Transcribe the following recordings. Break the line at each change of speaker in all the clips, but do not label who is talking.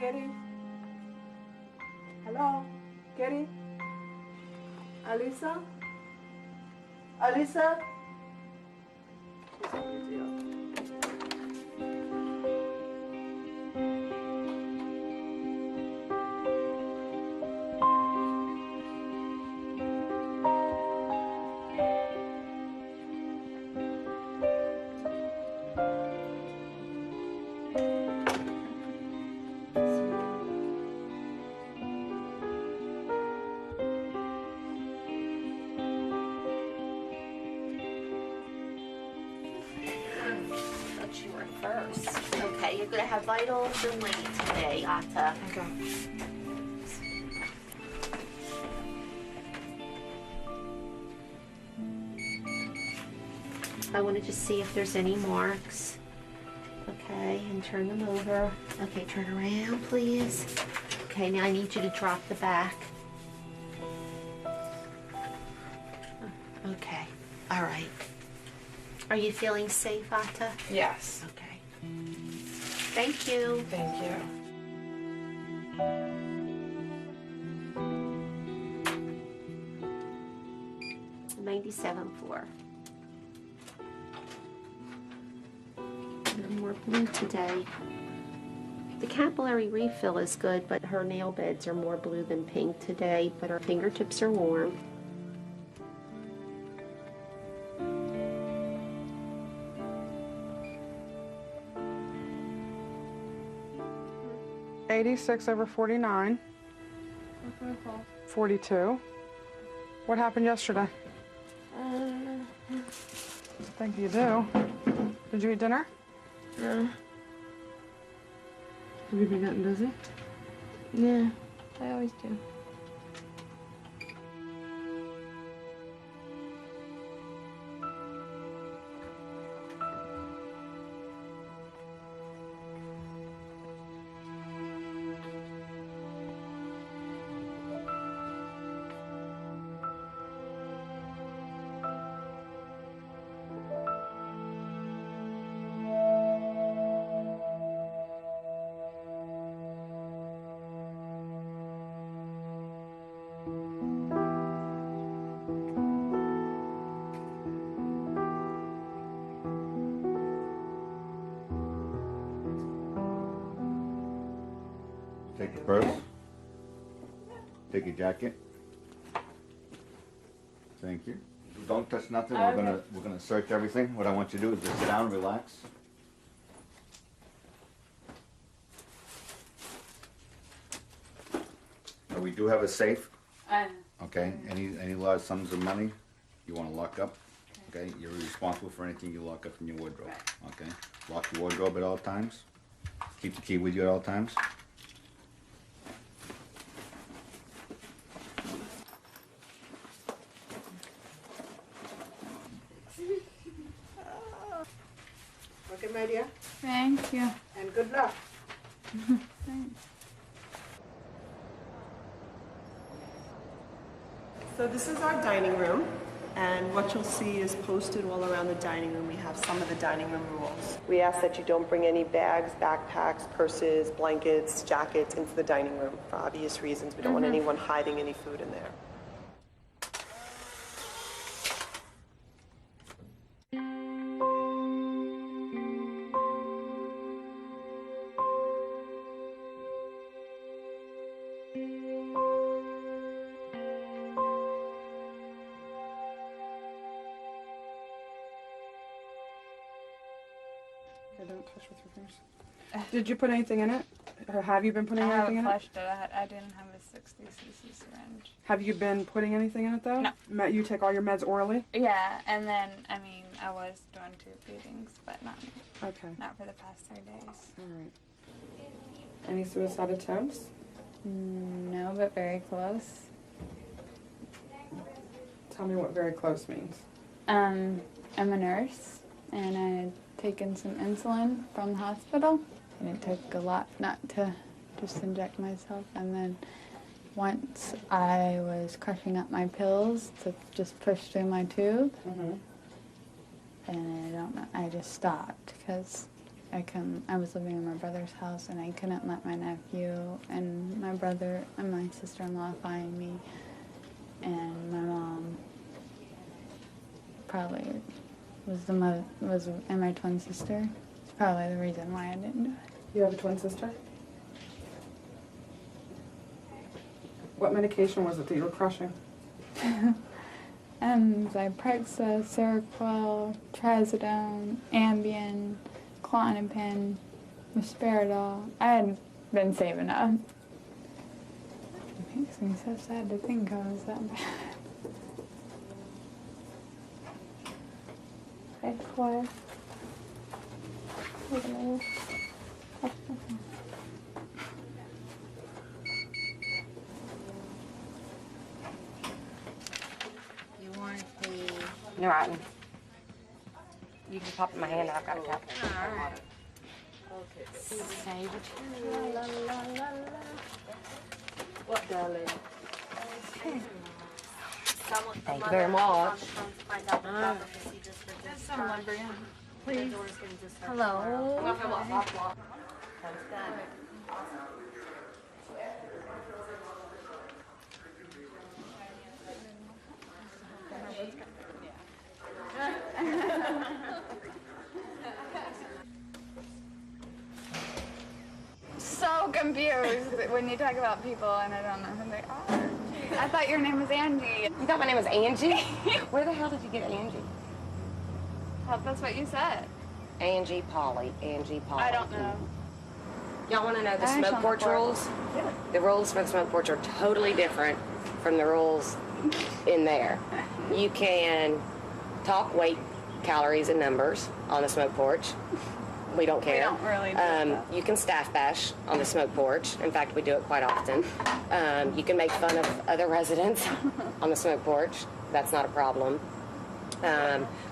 Kitty? Hello? Kitty? Alisa? Alisa? She's on video.
You were first. Okay, you're gonna have vitals and weight today, Atta.
Okay.
I want to just see if there's any marks. Okay, and turn them over. Okay, turn around, please. Okay, now I need you to drop the back. Okay, all right. Are you feeling safe, Atta?
Yes.
Okay. Thank you.
Thank you.
97th floor. More blue today. The capillary refill is good, but her nail beds are more blue than pink today, but her fingertips are warm.
(86/49). 42. What happened yesterday? I think you do. Did you eat dinner?
No.
Have you been getting busy?
Yeah, I always do.
Take your purse. Take your jacket. Thank you. Don't touch nothing. We're gonna search everything. What I want you to do is just sit down, relax. We do have a safe. Okay. Any large sums of money you want to lock up. Okay. You're responsible for anything you lock up in your wardrobe. Okay. Lock your wardrobe at all times. Keep the key with you at all times.
Okay, my dear.
Thank you.
And good luck.
Thanks.
So this is our dining room, and what you'll see is posted all around the dining room. We have some of the dining room rules. We ask that you don't bring any bags, backpacks, purses, blankets, jackets into the dining room for obvious reasons. We don't want anyone hiding any food in there.
Okay, don't touch with your fingers. Did you put anything in it? Or have you been putting
I
anything
haven't
in it?
flushed it. I didn't have a 60cc syringe.
Have you been putting anything in it though?
No.
You take all your meds orally?
Yeah, and then, I mean, I was doing tube feedings, but not
Okay.
for the past 3 days.
All right. Any suicide attempts?
No, but very close.
Tell me what very close means.
I'm a nurse, and I had taken some insulin from the hospital, and it took a lot not to just inject myself. And then once I was crushing up my pills to just push through my tube, and I don't know, I just stopped because I was living in my brother's house, and I couldn't let my nephew and my brother and my sister-in-law find me. And my mom probably and my twin sister. It's probably the reason why I didn't do it.
You have a twin sister? What medication was it that you were crushing?
Zyprexa, Seroquel, Trazodone, Ambien, Klonopin, Risperidol. I had been saving up. It makes me so sad to think I was that bad. Quiet.
You want the...
You're right. You can pop in my hand. I've got a cup.
Alright. Say what you la la la la.
What, darling? Thank you very much.
Someone, Brianna. Please.
Hello.
So confused when you talk about people and I don't know who they are. I thought your name was Angie.
You thought my name was Angie? Where the hell did you get Angie?
That's what you said.
Angie Polly. Angie Polly.
I don't know.
Y'all want to know the
I
smoke
shall
porch
report.
rules? The rules for the smoke porch are totally different from the rules in there. You can talk weight, calories, and numbers on the smoke porch. We don't care.
We don't really do that.
You can staff bash on the smoke porch. In fact, we do it quite often. You can make fun of other residents on the smoke porch. That's not a problem.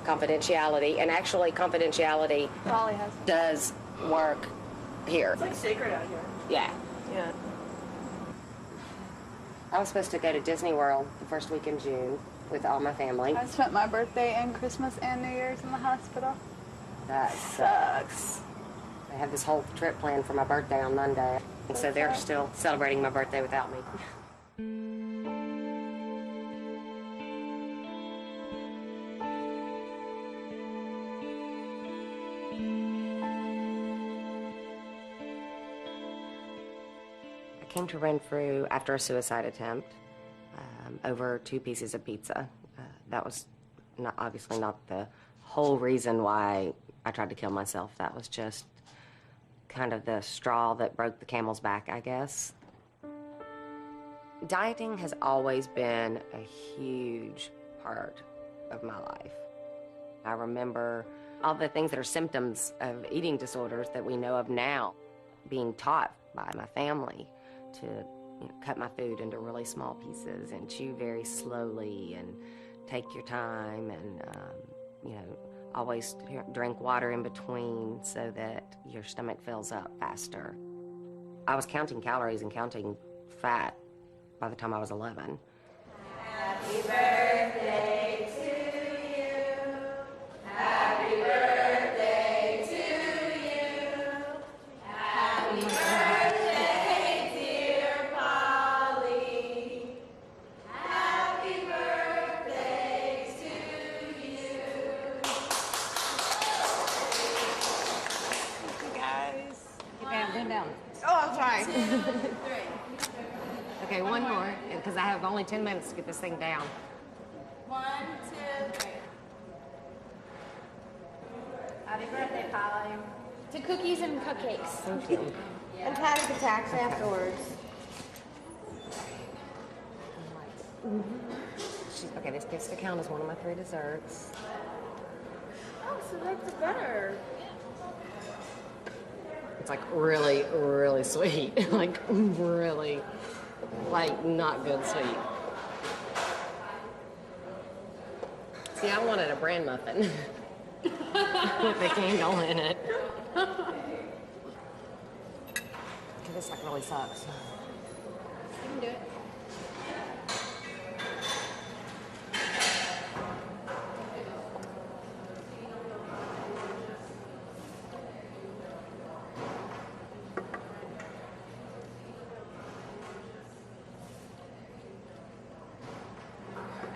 Confidentiality, and actually confidentiality
Polly has.
does work here.
It's like sacred out here.
Yeah.
Yeah.
I was supposed to go to Disney World the first week in June with all my family.
I spent my birthday and Christmas and New Year's in the hospital.
That sucks. I had this whole trip planned for my birthday on Monday, and so they're still celebrating my birthday without me. I came to Renfrew after a suicide attempt over 2 pieces of pizza. That was obviously not the whole reason why I tried to kill myself. That was just kind of the straw that broke the camel's back, I guess. Dieting has always been a huge part of my life. I remember all the things that are symptoms of eating disorders that we know of now being taught by my family to cut my food into really small pieces and chew very slowly and take your time and, always drink water in between so that your stomach fills up faster. I was counting calories and counting fat by the time I was 11. Happy birthday to you. Happy birthday to you. Happy birthday, dear Polly. Happy birthday to you.
Oh, I'm sorry.
Okay, one more, because I have only 10 minutes to get this thing down.
1, 2, 3. Happy birthday, Polly. To cookies and cupcakes.
Thank you.
And panic attacks afterwards.
Okay, this gets to count as one of my 3 desserts.
Oh, so that's better.
It's like really, really sweet. Like really, like not good sweet. See, I wanted a bran muffin with a candle in it. Okay, this like really sucks.
You can do it.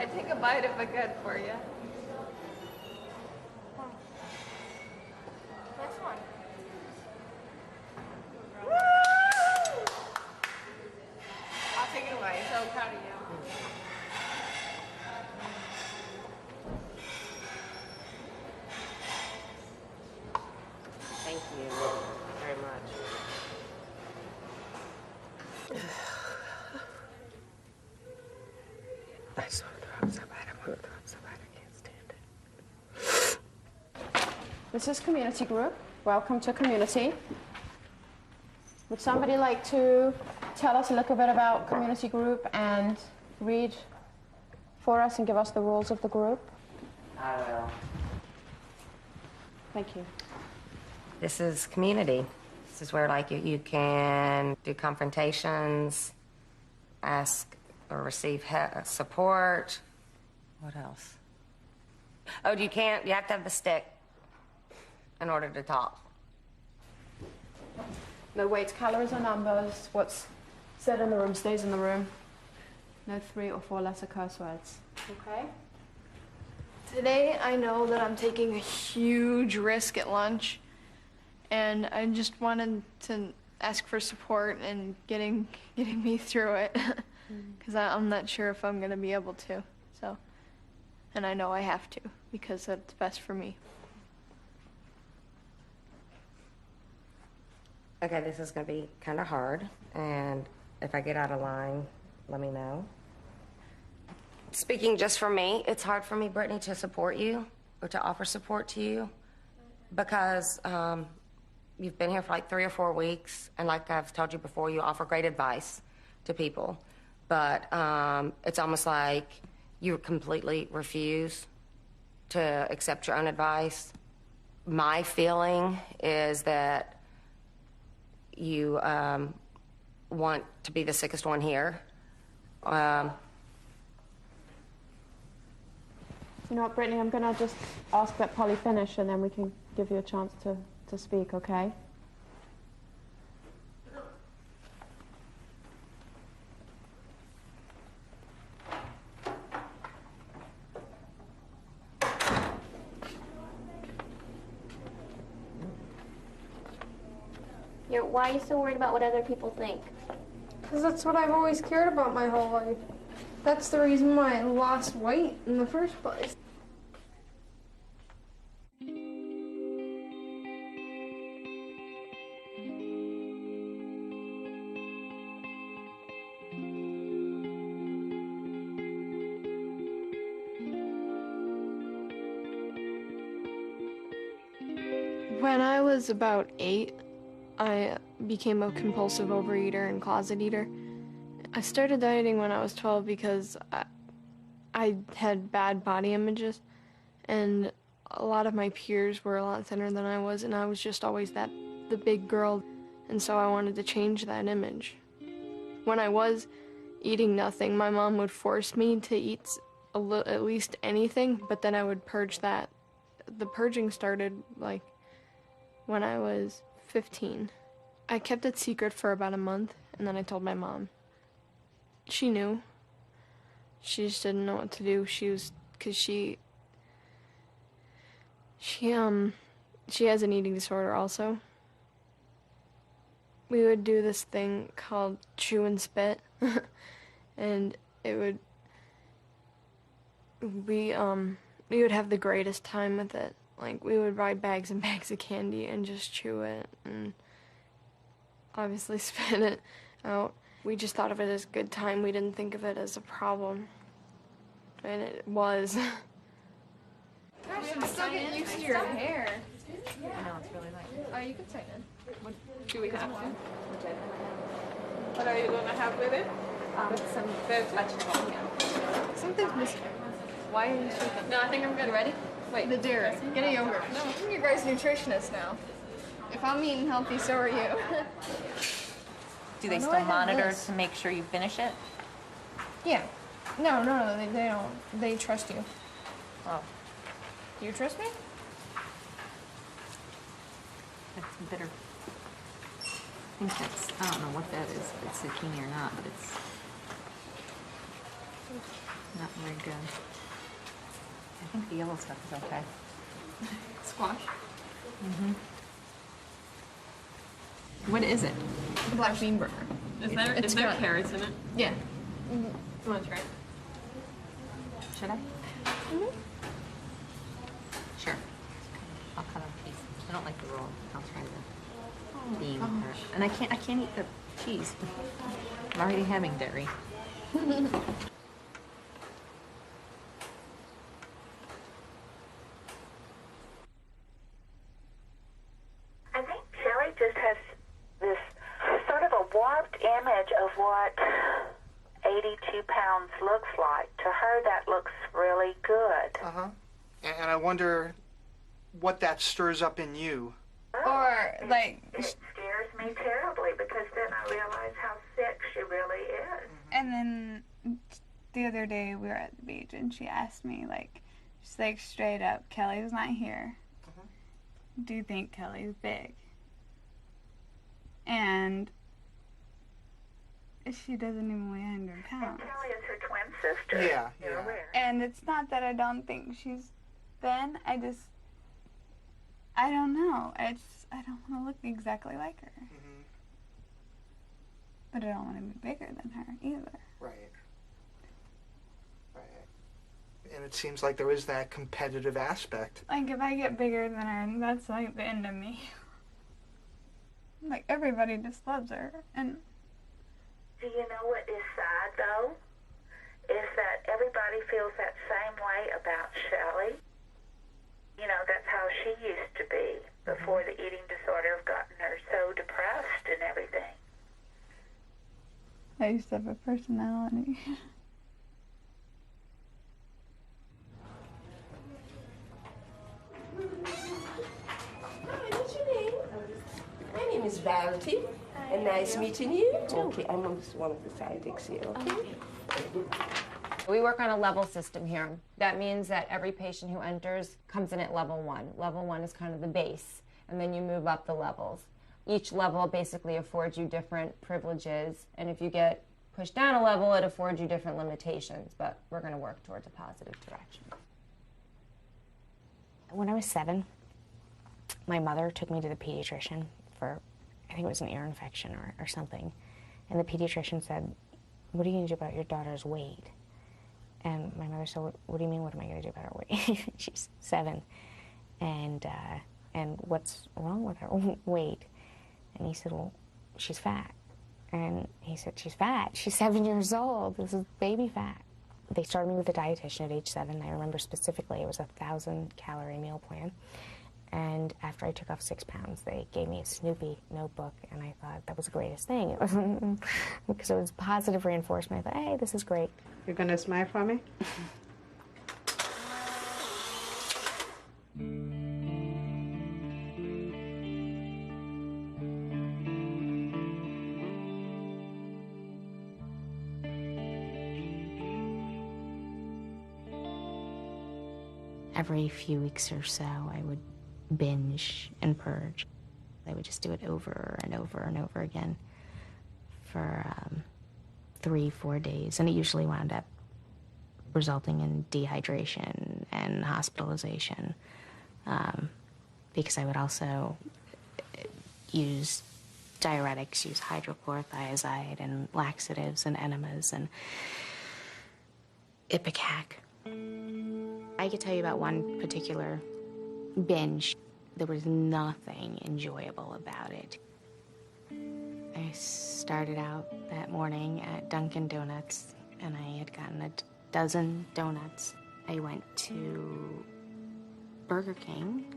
I take a bite if I could for you.
Next one.
I'll take it away. So proud of you.
Thank you very much. I just want to throw up so bad. I want to throw up so bad. I can't stand it.
This is community group. Welcome to community. Would somebody like to tell us a little bit about community group and read for us and give us the rules of the group?
I will.
Thank you.
This is community. This is where, like, you can do confrontations, ask or receive support. What else? Oh, you have to have the stick in order to talk.
No weights, calories, or numbers. What's said in the room stays in the room. No 3 or 4 lesser curse words. Okay?
Today, I know that I'm taking a huge risk at lunch, and I just wanted to ask for support and getting me through it, because I'm not sure if I'm gonna be able to. So, and I know I have to because that's best for me.
Okay, this is going to be kind of hard, and if I get out of line, let me know. Speaking just for me, it's hard for me, Brittany, to support you or to offer support to you because you've been here for like 3 or 4 weeks, and like I've told you before, you offer great advice to people, but it's almost like you completely refuse to accept your own advice. My feeling is that you want to be the sickest one here.
You know what, Brittany, I'm gonna just ask that Polly finish and then we can give you a chance to speak, okay?
Why are you so worried about what other people think?
Because that's what I've always cared about my whole life. That's the reason why I lost weight in the first place. When I was about 8, I became a compulsive overeater and closet eater. I started dieting when I was 12 because I had bad body images, and a lot of my peers were a lot thinner than I was, and I was just always the big girl, and so I wanted to change that image. When I was eating nothing, my mom would force me to eat at least anything, but then I would purge that. The purging started like when I was 15. I kept it secret for about a month, and then I told my mom. She knew. She just didn't know what to do. Because she has an eating disorder also. We would do this thing called chew and spit, and we would have the greatest time with it. Like, we would buy bags and bags of candy and just chew it and obviously spit it out. We just thought of it as a good time. We didn't think of it as a problem. And it was.
Gosh, I'm still getting used to your hair.
I know, it's really nice.
Oh, you can tighten it. Do we have to? What are you going to have with it?
Some vegetables. Yeah.
Something's missing. Why are you shaking? No, I think I'm good.
You ready?
Wait. The dairy. Get a yogurt. No, I'm your guys' nutritionist now. If I'm eating healthy, so are you.
Do they still monitor to make sure you finish it?
Yeah. No, they don't. They trust you.
Oh,
Do you trust me?
that's bitter. I think that's, I don't know what that is, if it's zucchini or not, but it's. Not very good. I think the yellow stuff is okay.
Squash.
What is it?
Black bean burger.
Is there carrots in it?
Yeah.
You want to try it?
Should I? Sure. I'll cut a piece. I don't like the roll. I'll try the bean. And I can't eat the cheese. I'm already having dairy.
I think Shelley just has this sort of a warped image of what 82 pounds looks like. To her, that looks really good.
Uh-huh. And I wonder what that stirs up in you.
Or, like...
It scares me terribly because then I realize how sick she really is.
And then the other day we were at the beach and she asked me, like, she's like, straight up, Kelly's not here. Do you think Kelly's big? And she doesn't even weigh 100 pounds.
And Kelly is her twin sister.
Yeah,
You're
yeah.
aware.
And it's not that I don't think she's thin, I don't know. I don't want to look exactly like her. But I don't want to be bigger than her either.
Right. And it seems like there is that competitive aspect.
Like, if I get bigger than her, that's like the end of me. Like, everybody just loves her, and...
Do you know what is sad, though? Is that everybody feels that same way about Shelley. You know, that's how she used to be before the eating disorder have gotten her so depressed and everything.
I used to have a personality.
Hi, what's your name? My name is Verity, and nice meeting you. Okay, I'm one of the scientists here, okay?
We work on a level system here. That means that every patient who enters comes in at level 1. Level 1 is kind of the base, and then you move up the levels. Each level basically affords you different privileges, and if you get pushed down a level, it affords you different limitations, but we're going to work towards a positive direction.
When I was 7, my mother took me to the pediatrician for, I think it was an ear infection or something, and the pediatrician said, "What are you going to do about your daughter's weight?" And my mother said, "What do you mean, what am I going to do about her weight?" She's 7. And what's wrong with her weight? And he said, "Well, she's fat." And he said, "She's fat? She's 7 years old. This is baby fat." They started me with a dietitian at age 7. I remember specifically it was a 1,000-calorie meal plan. And after I took off 6 pounds, they gave me a Snoopy notebook, and I thought that was the greatest thing. It was because it was positive reinforcement. I thought, hey, this is great.
You're going to smile for me?
Every few weeks or so, I would binge and purge. I would just do it over and over and over again for 3-4 days, and it usually wound up resulting in dehydration and hospitalization, because I would also use diuretics, use hydrochlorothiazide and laxatives and enemas and Ipecac. I could tell you about one particular binge. There was nothing enjoyable about it. I started out that morning at Dunkin' Donuts, and I had gotten a dozen donuts. I went to Burger King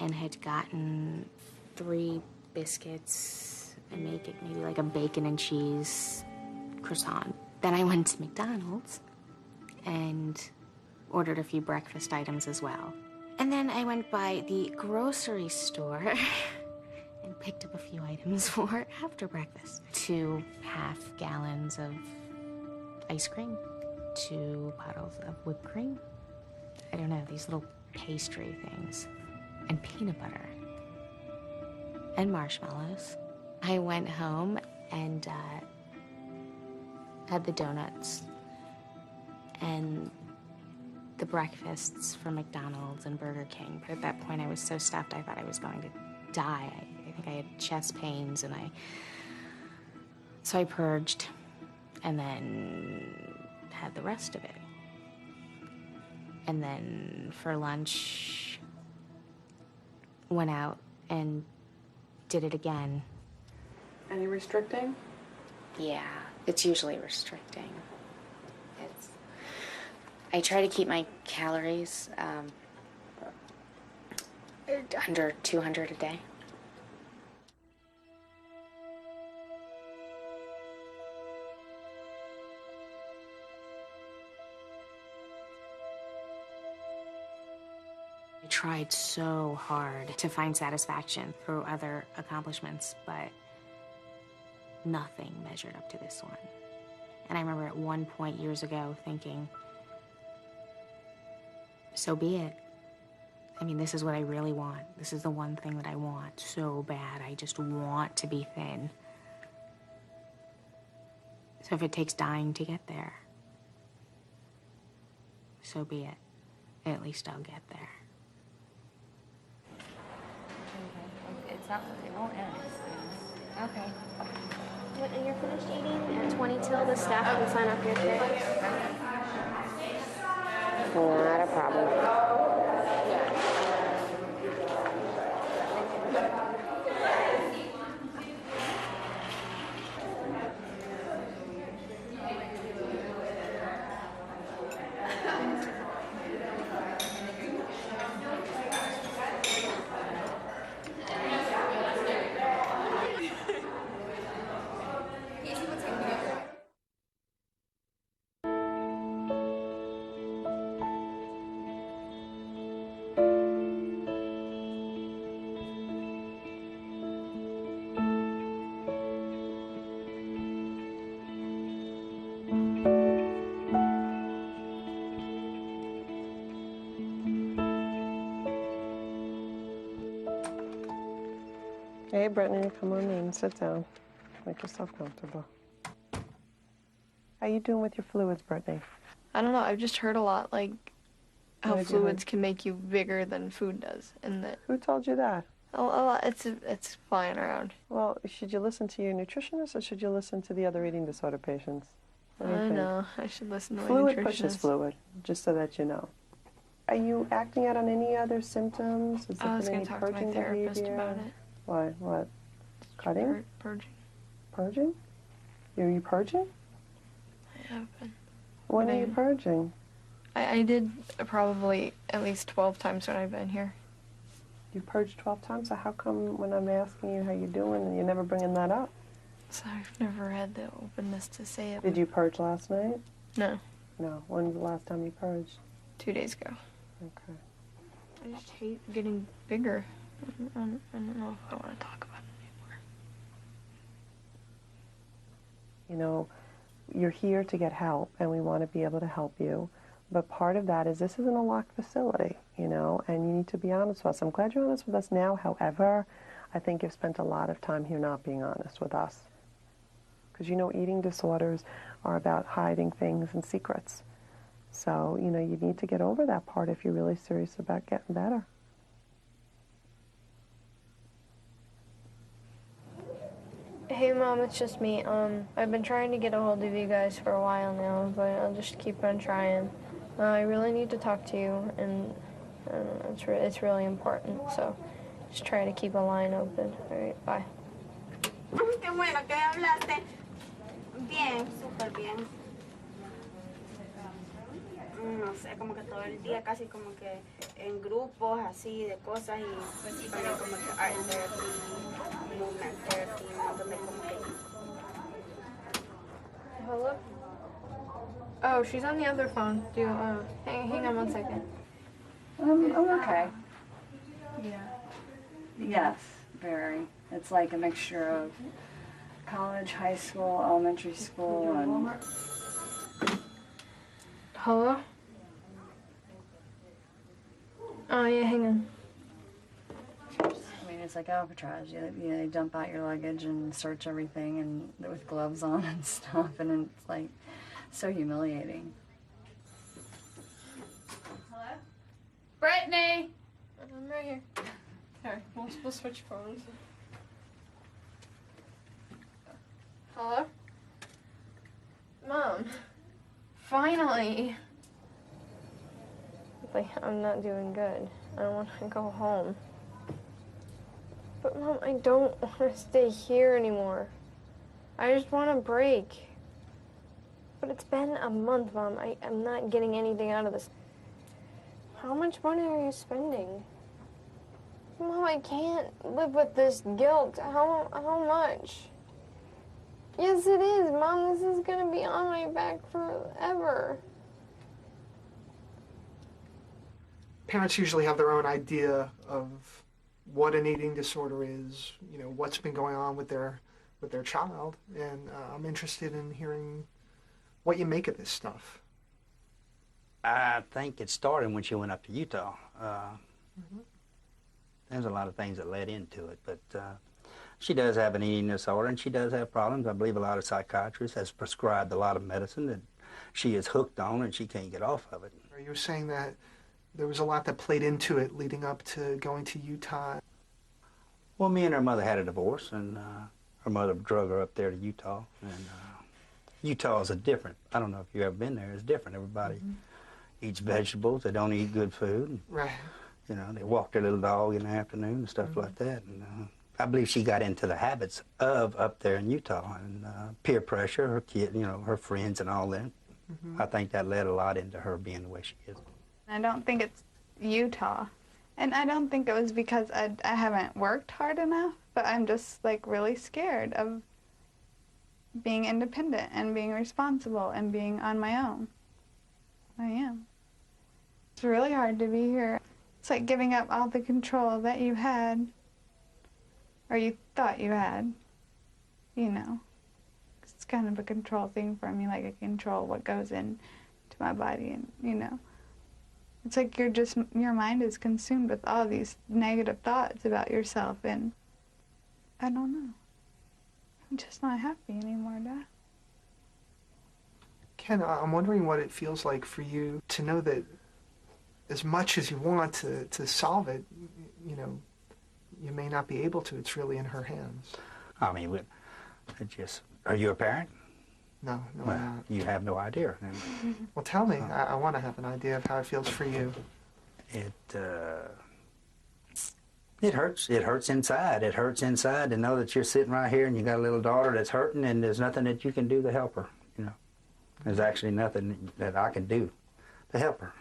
and had gotten 3 biscuits and maybe like a bacon and cheese croissant. Then I went to McDonald's and ordered a few breakfast items as well. And then I went by the grocery store and picked up a few items for after breakfast. 2 half-gallons of ice cream, 2 bottles of whipped cream. I don't know, these little pastry things. And peanut butter. And marshmallows. I went home and had the donuts and the breakfasts from McDonald's and Burger King. But at that point, I was so stuffed, I thought I was going to die. I think I had chest pains, and so I purged and then had the rest of it. And then for lunch, went out and did it again.
Any restricting?
Yeah, it's usually restricting. I try to keep my calories under 200 a day. I tried so hard to find satisfaction through other accomplishments, but nothing measured up to this one. And I remember at one point years ago thinking, so be it. I mean, this is what I really want. This is the one thing that I want so bad. I just want to be thin. So if it takes dying to get there, so be it. At least I'll get there.
It's not, it won't end.
Okay. When you're finished eating at 20 till, the staff can sign up your check.
Not a problem.
Hey, Brittany, come on in, sit down. Make yourself comfortable. How you doing with your fluids, Brittany?
I don't know. I've just heard a lot, like, how
What did you
fluids can make you bigger than food does, and that
Who told you that?
a lot. It's flying around.
Well, should you listen to your nutritionist or should you listen to the other eating disorder patients? What do you
I
think?
know. I should listen to my
Fluid
nutritionist.
pushes fluid, just so that you know. Are you acting out on any other symptoms? Has there
I was
been
going
any
to talk to my
purging
therapist
behavior?
about it.
Why? What? Cutting?
Purging.
Purging? Are you purging?
I have been.
When
But
are you purging?
I did probably at least 12 times when I've been here.
You purged 12 times, so how come when I'm asking you how you're doing and you're never bringing that up?
So I've never had the openness to say it.
Did you purge last night?
No.
No. When was the last time you purged?
2 days ago.
Okay.
I just hate getting bigger. I don't know if I want to talk about it anymore.
You know, you're here to get help, and we want to be able to help you. But part of that is this isn't a locked facility, you know, and you need to be honest with us. I'm glad you're honest with us now. However, I think you've spent a lot of time here not being honest with us. Because, you know, eating disorders are about hiding things and secrets. So, you know, you need to get over that part if you're really serious about getting better.
Hey Mom, it's just me. I've been trying to get a hold of you guys for a while now, but I'll just keep on trying. I really need to talk to you, and it's really important. So, just try to keep a line open. All right, bye.
Qué bueno que hablaste. Bien, súper bien. No sé, como que todo el día casi como que en grupos así de cosas y también como que art therapy, movement therapy, un montón de como que...
Hello? Oh, she's on the other phone. Do you, hang on 1 second.
I'm okay.
Yeah.
Yes, very. It's like a mixture of college, high school, elementary school, and...
Hello? Oh, yeah, hang on.
I mean, it's like Alcatraz. They dump out your luggage and search everything and with gloves on and stuff, and it's like so humiliating.
Whitney! I'm right here. Sorry, we'll switch phones. Hello? Mom. Finally. Like, I'm not doing good. I want to go home. But Mom, I don't want to stay here anymore. I just want a break. But it's been a month, Mom. I'm not getting anything out of this. How much money are you spending? Mom, I can't live with this guilt. How much? Yes, it is, Mom. This is gonna be on my back forever.
Parents usually have their own idea of what an eating disorder is, you know, what's been going on with their child, and I'm interested in hearing what you make of this stuff.
I think it started when she went up to Utah. There's a lot of things that led into it, but she does have an eating disorder, and she does have problems. I believe a lot of psychiatrists has prescribed a lot of medicine that she is hooked on, and she can't get off of it.
You were saying that there was a lot that played into it leading up to going to Utah.
Well, me and her mother had a divorce, and her mother drug her up there to Utah. And Utah is I don't know if you've ever been there, it's different. Everybody eats vegetables, they don't eat good food.
Right.
You know, they walk their little dog in the afternoon and stuff like that. And I believe she got into the habits of up there in Utah, and peer pressure, her kid, you know, her friends and all that. I think that led a lot into her being the way she is.
I don't think it's Utah. And I don't think it was because I haven't worked hard enough, but I'm just like really scared of being independent and being responsible and being on my own. I am. It's really hard to be here. It's like giving up all the control that you had, or you thought you had, you know. It's kind of a control thing for me, like I control what goes into my body, and, you know. It's like your mind is consumed with all these negative thoughts about yourself, and I don't know. I'm just not happy anymore, Dad.
Ken, I'm wondering what it feels like for you to know that as much as you want to solve it, you know, you may not be able to. It's really in her hands.
I mean, are you a parent?
No,
well,
I'm not.
You have no idea.
Well, tell me. I want to have an idea of how it feels for you.
It hurts. It hurts inside. It hurts inside to know that you're sitting right here and you got a little daughter that's hurting, and there's nothing that you can do to help her. You know, there's actually nothing that I can do to help her.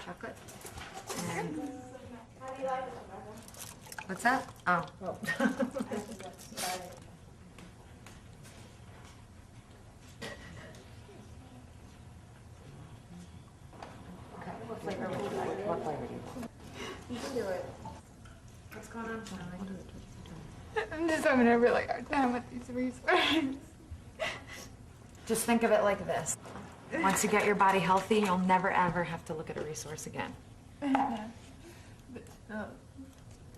Chocolate. And what's that? Oh.
What flavor would you like? What flavor do you want?
You can do it. What's going on, Charlie?
I'm just having a really hard time with these resources.
Just think of it like this. Once you get your body healthy, you'll never ever have to look at a resource again.
But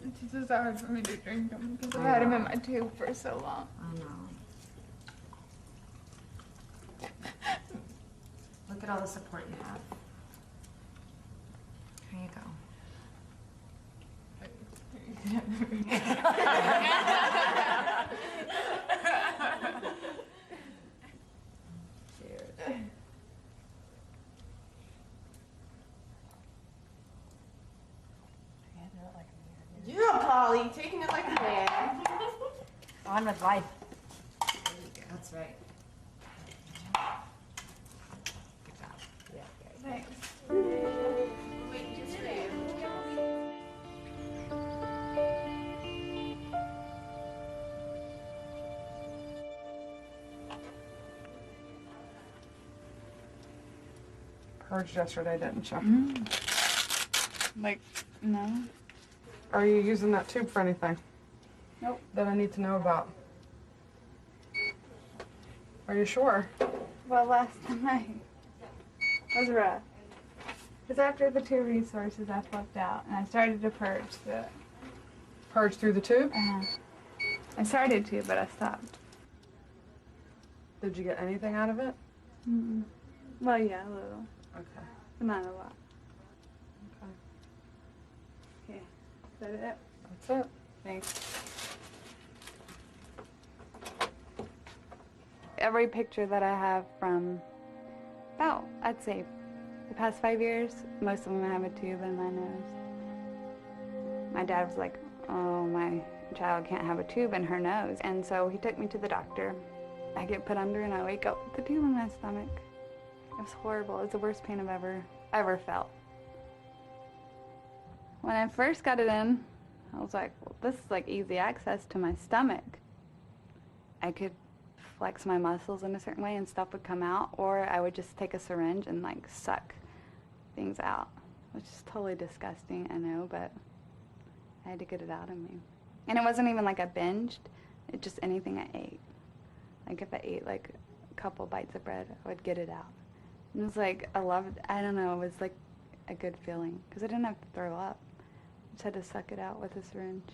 it's just hard for me to drink them because I've had them in my tube for so long.
I know. Look at all the support you have. Here you go.
Yeah, Polly, taking it like a man.
On with life. That's right. Good job. Yeah,
Thanks.
Wait, just for you.
Purged yesterday, didn't you?
Like, no.
Are you using that tube for anything?
Nope.
That I need to know about? Are you sure?
Well, last night was rough. Because after the 2 resources, I flipped out and I started to purge through it.
Purge through the tube?
I started to, but I stopped.
Did you get anything out of it?
Mm-mm. Well, yeah, a little.
Okay.
But not a lot.
Okay.
Okay. Is that it?
That's it. Thanks.
Every picture that I have from about, I'd say, the past 5 years, most of them have a tube in my nose. My dad was like, oh, my child can't have a tube in her nose. And so he took me to the doctor. I get put under and I wake up with the tube in my stomach. It was horrible. It was the worst pain I've ever felt. When I first got it in, I was like, well, this is like easy access to my stomach. I could flex my muscles in a certain way and stuff would come out, or I would just take a syringe and like suck things out, which is totally disgusting, I know, but I had to get it out of me. And it wasn't even like I binged, it just anything I ate. Like if I ate like a couple bites of bread, I would get it out. And it was like, I don't know, it was like a good feeling, because I didn't have to throw up. I just had to suck it out with a syringe.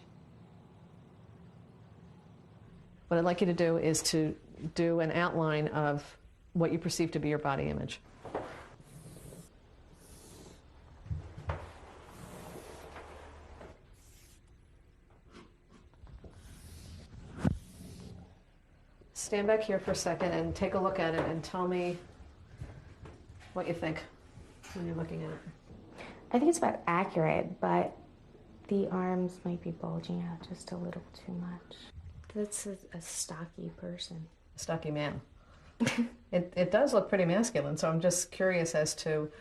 What I'd like you to do is to do an outline of what you perceive to be your body image. Stand back here for a second and take a look at it and tell me what you think when you're looking at it.
I think it's about accurate, but the arms might be bulging out just a little too much. That's a stocky person.
Stocky man. It does look pretty masculine, so I'm just curious as to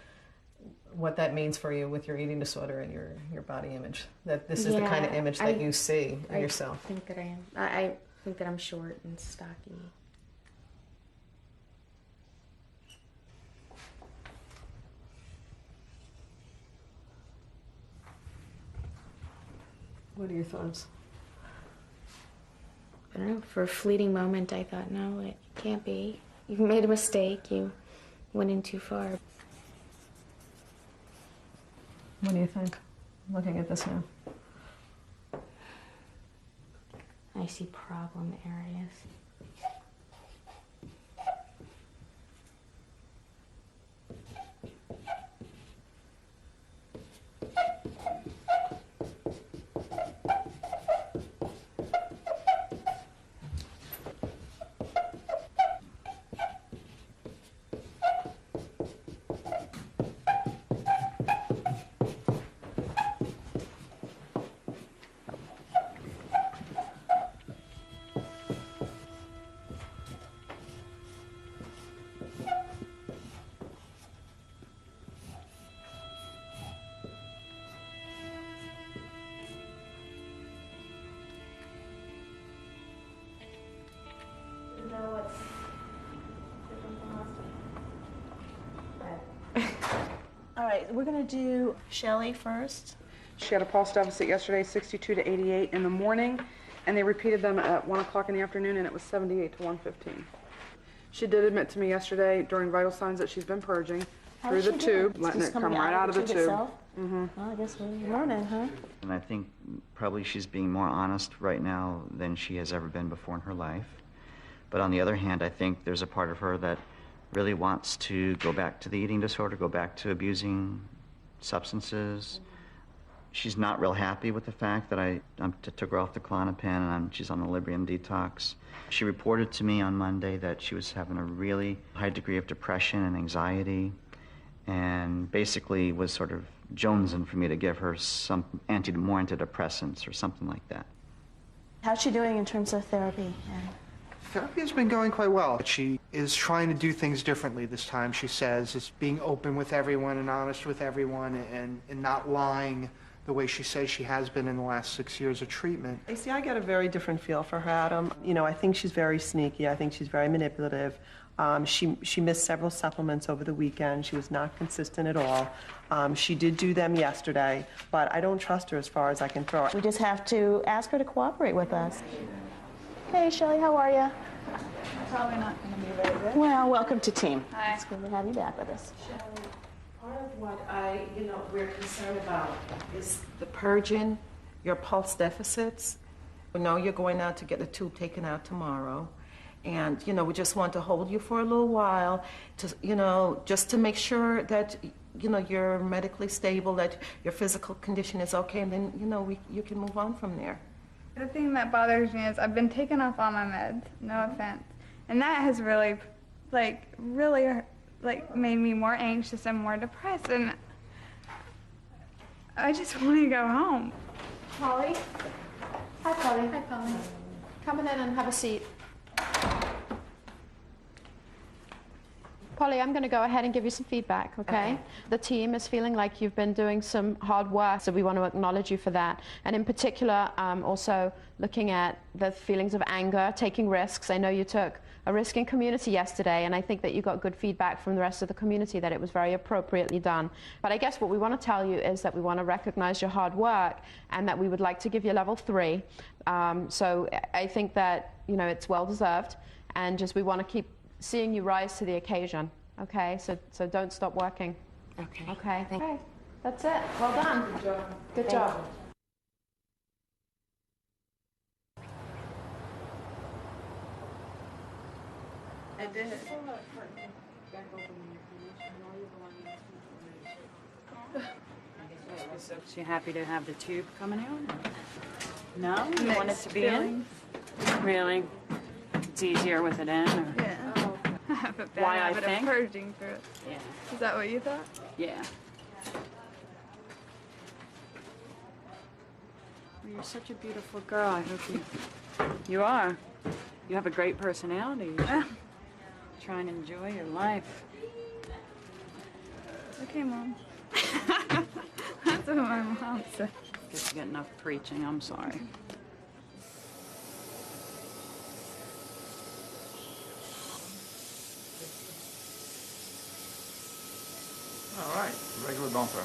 what that means for you with your eating disorder and your body image. That this is the kind of image that you see of yourself.
I think that I am. I think that I'm short and stocky.
What are your thoughts?
I don't know, for a fleeting moment I thought, no, it can't be. You've made a mistake, you went in too far.
What do you think, looking at this now?
I see problem areas.
All right, we're gonna do Shelley first.
She had a pulse deficit yesterday, 62 to 88 in the morning, and they repeated them at 1 o'clock in the afternoon, and it was 78 to 115. She did admit to me yesterday during vital signs that she's been purging through the tube, letting it come right out of the tube.
Well, I guess we're learning, huh?
And I think probably she's being more honest right now than she has ever been before in her life. But on the other hand, I think there's a part of her that really wants to go back to the eating disorder, go back to abusing substances. She's not real happy with the fact that I took her off the Klonopin and she's on the Librium detox. She reported to me on Monday that she was having a really high degree of depression and anxiety, and basically was sort of jonesing for me to give her some more antidepressants or something like that.
How's she doing in terms of therapy?
Therapy has been going quite well. She is trying to do things differently this time, she says. It's being open with everyone and honest with everyone and not lying the way she says she has been in the last 6 years of treatment.
You see, I get a very different feel for her, Adam. You know, I think she's very sneaky. I think she's very manipulative. She missed several supplements over the weekend. She was not consistent at all. She did do them yesterday, but I don't trust her as far as I can throw her. We just have to ask her to cooperate with us. Hey, Shelley, how are you?
Probably not going to be very good.
Well, welcome to team.
Hi.
It's good to have you back with us.
Part of what we're concerned about is the purging, your pulse deficits. We know you're going out to get the tube taken out tomorrow, And, you know, we just want to hold you for a little while to, you know, just to make sure that, you know, you're medically stable, that your physical condition is okay, and then, you know, you can move on from there.
The thing that bothers me is I've been taking off all my meds, no offense, and that has really made me more anxious and more depressed, and I just want to go home.
Polly? Hi, Polly. Hi, Polly. Come in and have a seat. Polly, I'm going to go ahead and give you some feedback, okay? The team is feeling like you've been doing some hard work, so we want to acknowledge you for that. And in particular, also looking at the feelings of anger, taking risks. I know you took a risk in community yesterday, and I think that you got good feedback from the rest of the community that it was very appropriately done. But I guess what we want to tell you is that we want to recognize your hard work and that we would like to give you level 3. So I think that, you know, it's well deserved, and just we want to keep seeing you rise to the occasion, okay? So don't stop working.
Okay.
Okay. Okay. That's it. Well done. Good job. Good job.
I did.
So she happy to have the tube coming out? No? You
Mixed
want it to be in? Really? It's easier with it in? Or?
Yeah. I have a bad
Why I
habit of
think?
purging through it.
Yeah.
Is that what you thought?
Yeah. Well, you're such a beautiful girl. I hope you are. You have a great personality. You should try and enjoy your life.
Okay, Mom. That's what my mom said.
Guess you get enough preaching. I'm sorry.
All right, regular bumper.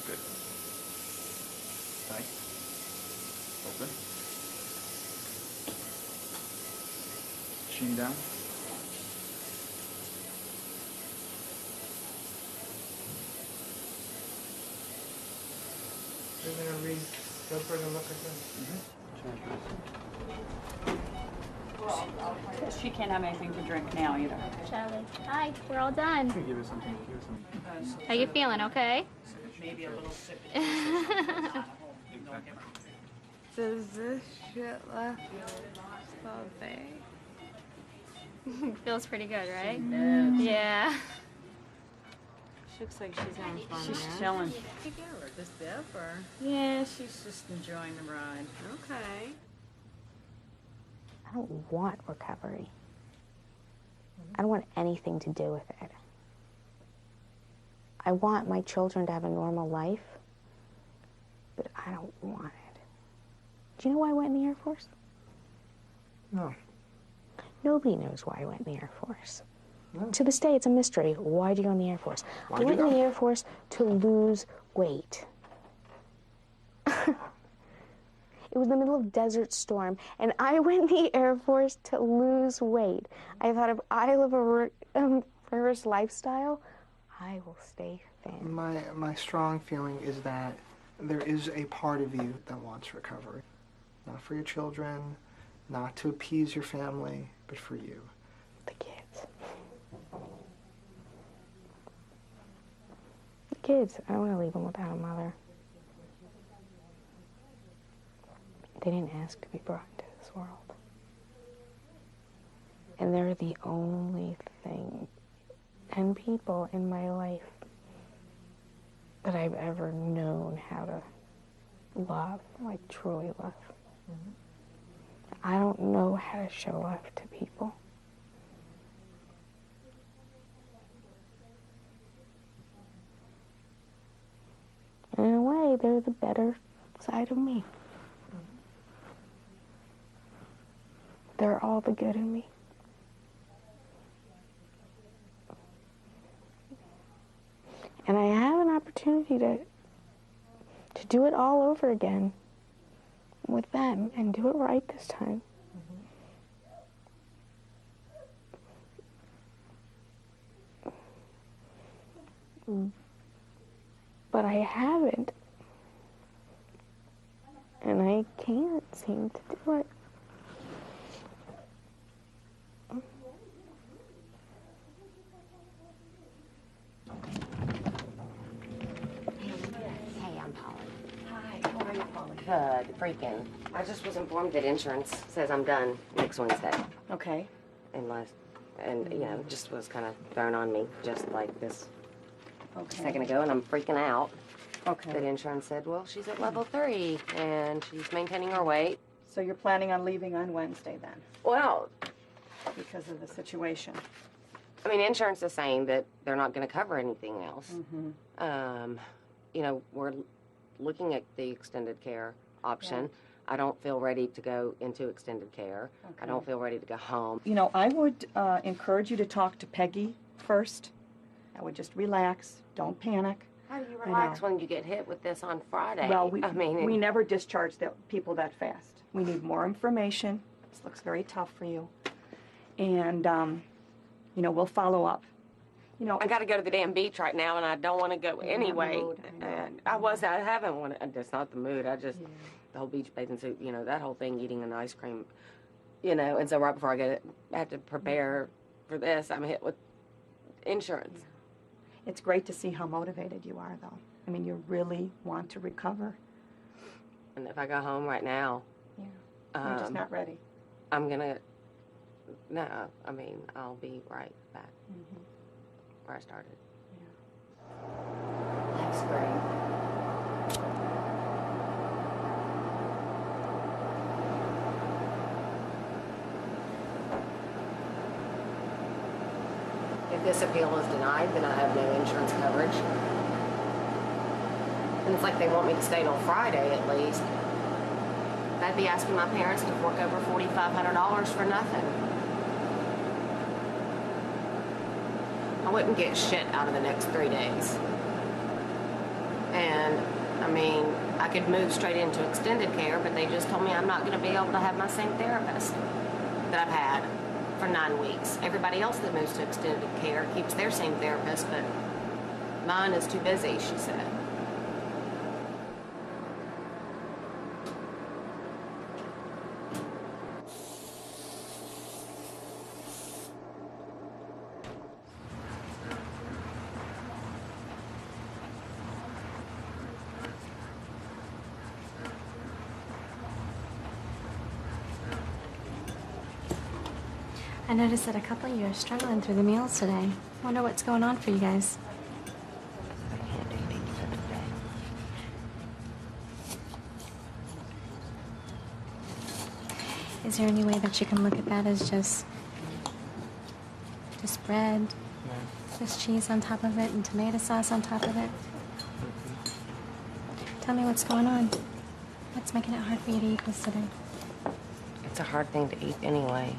Good. Tight. Open. Chin down.
You're gonna read, go for the look at
She can't have anything to drink now either.
Charlie. Hi, we're all done.
Give us something. Give us something.
How you feeling, okay?
Maybe a little sip.
Does this shit left so big?
Feels pretty good, right?
Yes.
Yeah.
She looks like she's having fun. She's chilling.
Just there for.
Yeah, she's just enjoying the ride. Okay.
I don't want recovery. I don't want anything to do with it. I want my children to have a normal life, but I don't want it. Do you know why I went in the Air Force?
No.
Nobody knows why I went in the Air Force. No. To this day, it's a mystery. Why'd you go in the Air Force? I went in the Air Force to lose weight. It was the middle of Desert Storm, and I went in the Air Force to lose weight. I thought if I live a rigorous lifestyle, I will stay thin.
My strong feeling is that there is a part of you that wants recovery. Not for your children, not to appease your family, but for you.
The kids. The kids. I don't want to leave them without a mother. They didn't ask to be brought into this world. And they're the only thing and people in my life that I've ever known how to love, like truly love. Mm-hmm. I don't know how to show love to people. And in a way, they're the better side of me. They're all the good in me. And I have an opportunity to do it all over again with them and do it right this time. But I haven't. And I can't seem to do it.
Hey, I'm Polly. Hi, how are you, Polly? Good, freaking. I just was informed that insurance says I'm done next Wednesday.
Okay.
And you know, just was kind of thrown on me just like this a second ago, and I'm freaking out.
Okay.
That insurance said, well, she's at level 3 and she's maintaining her weight.
So you're planning on leaving on Wednesday then?
Well,
because of the situation.
I mean, insurance is saying that they're not going to cover anything else.
Mm-hmm.
You know, we're looking at the extended care option.
Right.
I don't feel ready to go into extended care. I don't feel ready to go home.
You know, I would encourage you to talk to Peggy first. I would just relax. Don't panic.
How do you relax when you get hit with this on Friday?
Well,
I mean,
we never discharge people that fast. We need more information. This looks very tough for you. And, you know, we'll follow up. You know,
I got to go to the damn beach right now, and I don't want to go anyway. And I haven't wanted. It's not the mood. I just the whole beach bathing suit. You know, that whole thing, eating an ice cream. You know, and so right before I have to prepare for this, I'm hit with insurance.
It's great to see how motivated you are, though. I mean, you really want to recover.
And if I go home right now,
You're just not ready.
I'm gonna. No, I mean, I'll be right back where I started. That's great. If this appeal is denied, then I have no insurance coverage. And it's like they want me to stay till Friday at least. I'd be asking my parents to fork over $4,500 for nothing. I wouldn't get shit out of the next 3 days. And, I mean, I could move straight into extended care, but they just told me I'm not going to be able to have my same therapist that I've had for 9 weeks. Everybody else that moves to extended care keeps their same therapist, but mine is too busy, she said.
I noticed that a couple of you are struggling through the meals today. Wonder what's going on for you guys. Is there any way that you can look at that as just bread, just cheese on top of it, and tomato sauce on top of it? Tell me what's going on. What's making it hard for you to eat this today?
It's a hard thing to eat anyway.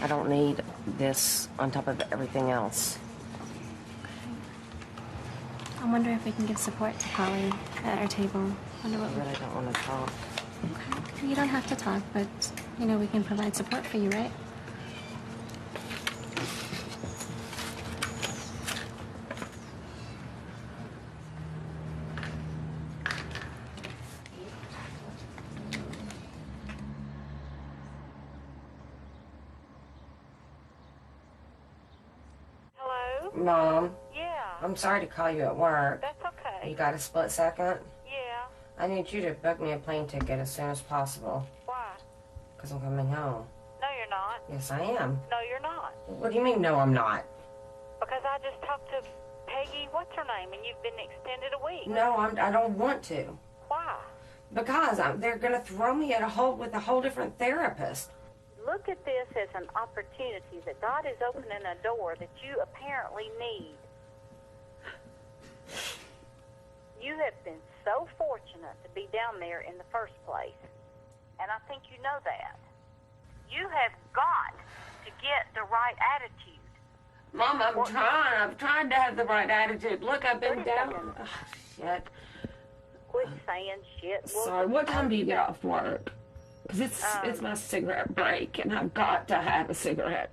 I don't need this on top of everything else.
I wonder if we can give support to Polly at our table. Wonder what
I really don't want to talk.
Okay. You don't have to talk, but, you know, we can provide support for you, right?
Mom?
Yeah.
I'm sorry to call you at work.
That's okay.
You got a split second?
Yeah.
I need you to book me a plane ticket as soon as possible.
Why?
Because I'm coming home.
No, you're not.
Yes, I am.
No, you're not.
What do you mean, no, I'm not?
Because I just talked to Peggy, what's her name, and you've been extended a week.
No, I don't want to.
Why?
Because they're going to throw me with a whole different therapist.
Look at this as an opportunity that God is opening a door that you apparently need. You have been so fortunate to be down there in the first place, and I think you know that. You have got to get the right attitude.
Mom, I'm trying. I've tried to have the right attitude. Look, I've been down. Oh, shit.
Quit saying shit.
Sorry, what time do you get off work? Because it's my cigarette break, and I've got to have a cigarette.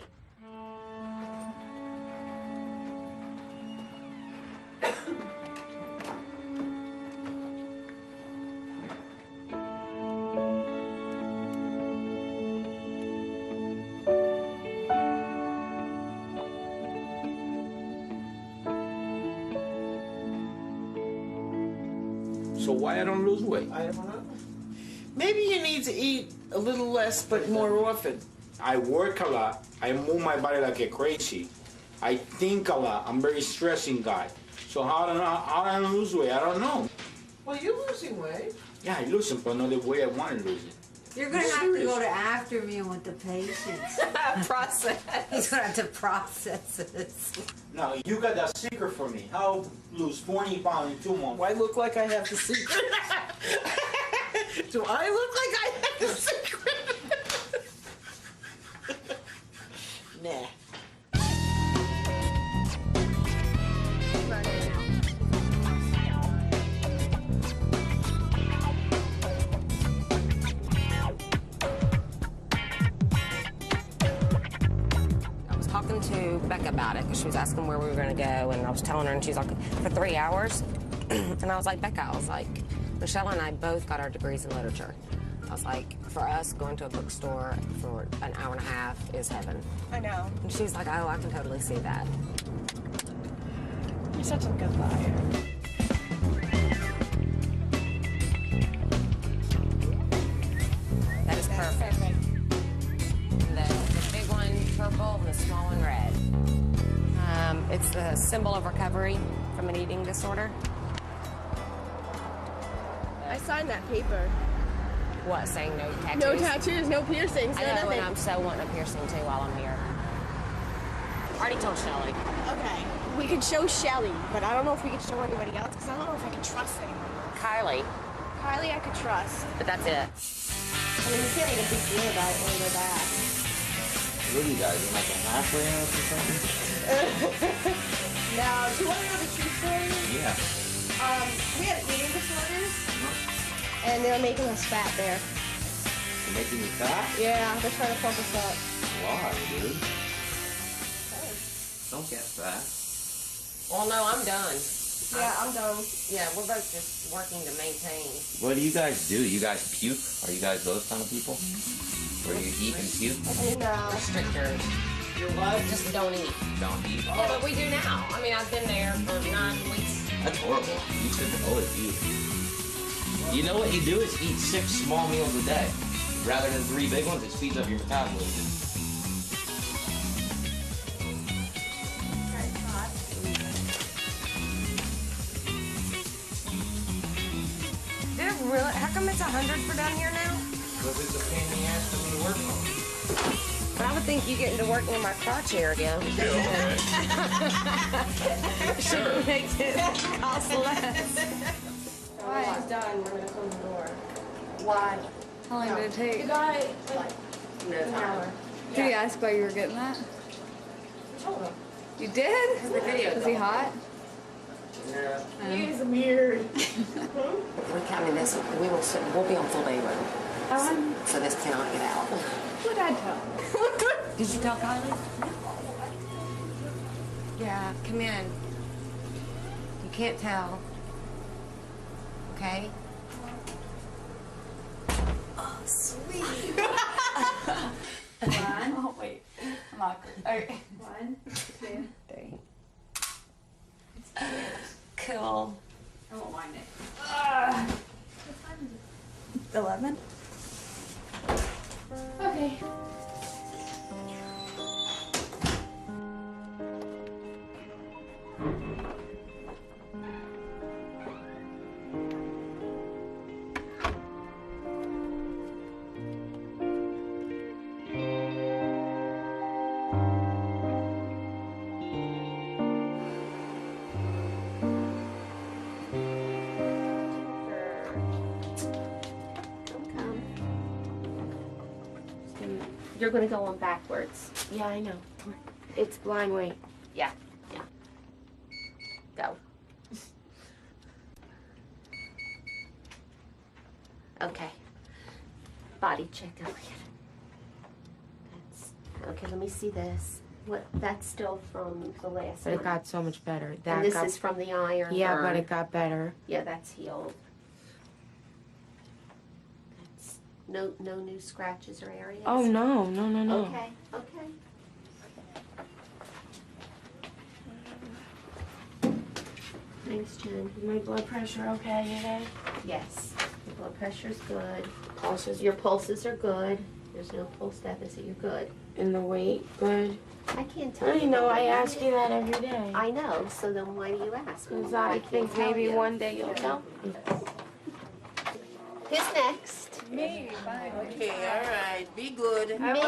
So why I don't lose weight?
I don't know. Maybe you need to eat a little less, but more often.
I work a lot. I move my body like a crazy. I think a lot. I'm a very stressing guy. So how do I lose weight? I don't know.
Well, you're losing weight.
Yeah, I lose it, but not the way I want to lose it.
You're going to have to go to after meal with the patients.
Process.
He's going to have to process this.
Now, you got that secret for me. How lose 40 pounds in 2 months?
I look like I have the secret. Do I look like I have the secret? Nah.
Talking to Becca about it because she was asking where we were going to go, and I was telling her, and she's like, for 3 hours? And I was like, Becca, I was like, Michelle and I both got our degrees in literature. I was like, for us, going to a bookstore for an hour and a half is heaven.
I know.
And she's like, oh, I can totally see that.
You're such a good liar.
That is perfect. The big one purple and the small one red. It's the symbol of recovery from an eating disorder.
I signed that paper.
What, saying no tattoos?
No tattoos, no piercings, no
I know,
nothing.
and I'm so wanting a piercing too while I'm here. I already told Shelly.
Okay. We could show Shelly, but I don't know if we could show anybody else because I don't know if I can trust anyone.
Kylie.
Kylie, I could trust.
But that's it.
I mean, you can't make a big deal about it when you're back.
What are you guys, in like a halfway house or something?
Now, do you want to know the true story?
Yeah.
We had eating disorders, and they were making us fat there.
You're making me fat?
Yeah, they're trying to pump us up.
Why, dude? Don't get fat.
Well, no, I'm done.
Yeah, I'm done.
Yeah, we're both just working to maintain.
What do? You guys puke? Are you guys those kind of people? Where you eat and puke?
No.
Restrictors.
You're what?
Just don't eat.
Don't eat.
Yeah, but we do now. I mean, I've been there for 9 weeks.
That's horrible. You should always eat. You know what you do is eat 6 small meals a day. Rather than 3 big ones, it speeds up your metabolism.
Did it really? How come it's 100 for down here now?
Because it's a pain in the ass for me to work on.
But I would think you getting to work near my crotch area.
Sure.
Makes it cost less.
Why? It's done. We're going to close the door.
Why? How long did it take?
You got it like an hour.
Did he ask why you were getting that?
I told him.
You did?
The video.
Was he hot?
Yeah.
He is weird.
We're counting this. We'll be on full day room. So this cannot get out.
Who did I tell?
Did you tell Kylie? Yeah, come in. You can't tell. Okay?
Oh, sweet. One. Oh, wait. I'm awkward. Okay. 1, 2, 3.
Cool.
I won't mind it. 11?
Okay.
You're gonna go on backwards.
Yeah, I know. Come on.
It's blind way.
Yeah.
Yeah. Go. Okay. Body check, Elliot. That's okay. Let me see this.
What, that's still from the last
But it
one.
got so much better.
And this is from the iron
Yeah,
burn.
but it got better.
Yeah, that's healed. That's no new scratches or areas?
Oh, no.
Okay, okay. Thanks, Jen.
Is my blood pressure okay today?
Yes, your blood pressure's good. Your pulses are good. There's no pulse deficit. You're good.
And the weight, good?
I can't tell
I
you.
know,
the
I
weight.
ask you that every day.
I know, so then why do you ask?
Because
Well,
I
can't
think
tell
maybe
you.
one day you'll tell me.
Who's next?
Me, fine.
Okay, all right. Be good.
Me.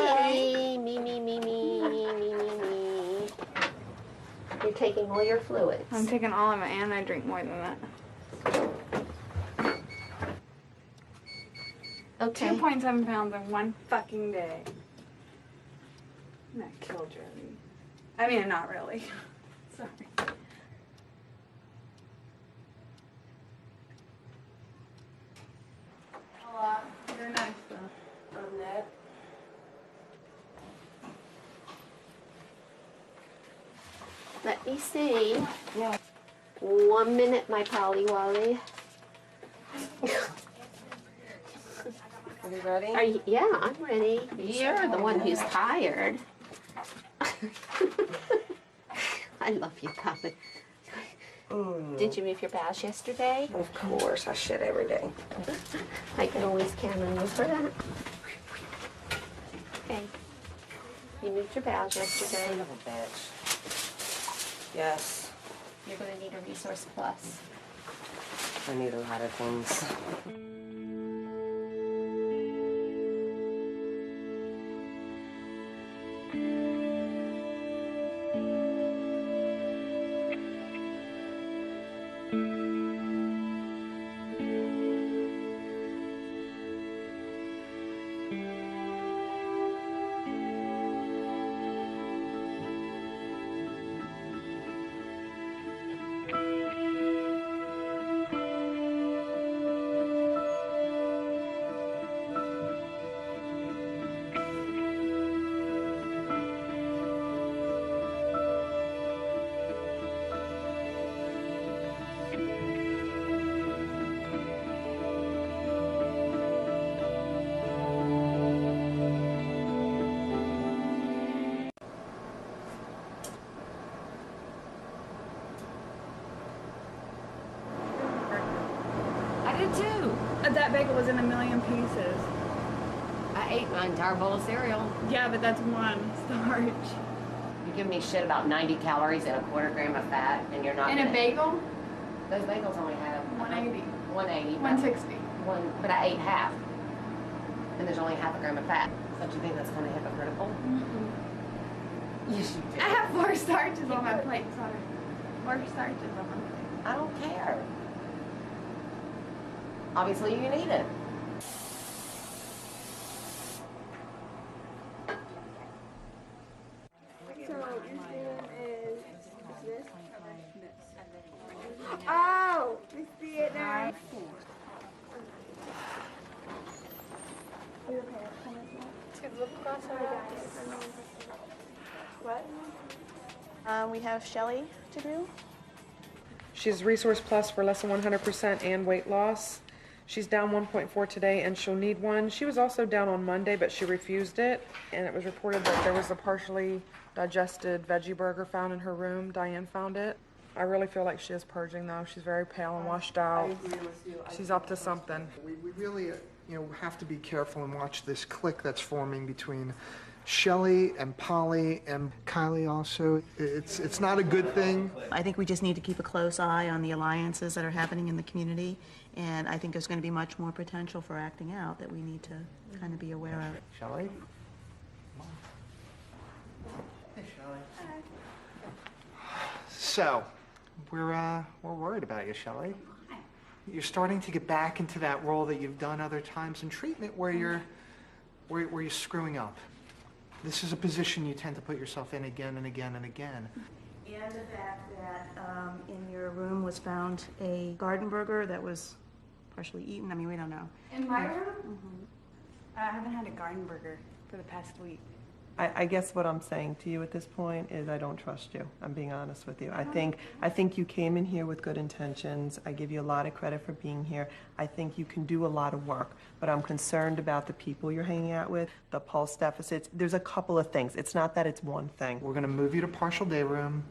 You're taking all your fluids.
I'm taking all of it and I drink more than that.
Okay.
2.7 pounds in one fucking day. That killed Joey. I mean, not really. Sorry. A lot. You're nice though.
On that. Let me see.
Yeah.
1 minute, my Polly Wally.
Are you ready?
Yeah, I'm ready. You're the one who's tired. I love you, Polly. Did you move your bowels yesterday?
Of course, I shit every day.
I can always count on you for that. Okay. You moved your bowels yesterday.
Son of a bitch. Yes.
You're going to need a Resource Plus.
I need a lot of things.
I did too. That bagel was in a million pieces.
I ate my entire bowl of cereal.
Yeah, but that's one starch.
You give me shit about 90 calories and a quarter gram of fat, and you're not.
And a
gonna-
bagel?
Those bagels only have
180.
180.
160.
But I ate half, and there's only half a gram of fat. Don't you think that's kind of hypocritical? Yes, you do.
I have 4 starches on my plate, sorry. 4 starches on my plate.
I don't care. Obviously, you can eat it.
Oh, we see it now.
What? We have Shelly to do.
She's Resource Plus for less than 100% and weight loss. She's down 1.4 today and she'll need one. She was also down on Monday, but she refused it. And it was reported that there was a partially digested veggie burger found in her room. Diane found it. I really feel like she is purging though. She's very pale and washed out.
I agree with you.
She's up to something.
We really, have to be careful and watch this clique that's forming between Shelley and Polly and Kylie also. It's not a good thing.
I think we just need to keep a close eye on the alliances that are happening in the community, and I think there's going to be much more potential for acting out that we need to kind of be aware of.
Shelley? So, we're worried about you, Shelley. You're starting to get back into that role that you've done other times in treatment where you're screwing up. This is a position you tend to put yourself in again and again and again.
And the fact that in your room was found a garden burger that was partially eaten. I mean, we don't know.
In my room? I haven't had a garden burger for the past week.
I guess what I'm saying to you at this point is I don't trust you. I'm being honest with you. I think you came in here with good intentions. I give you a lot of credit for being here. I think you can do a lot of work, but I'm concerned about the people you're hanging out with, the pulse deficits. There's a couple of things. It's not that it's one thing.
We're going to move you to partial day room,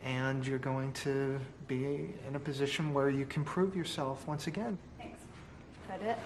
and you're going to be in a position where you can prove yourself once again.
Thanks. Is that it?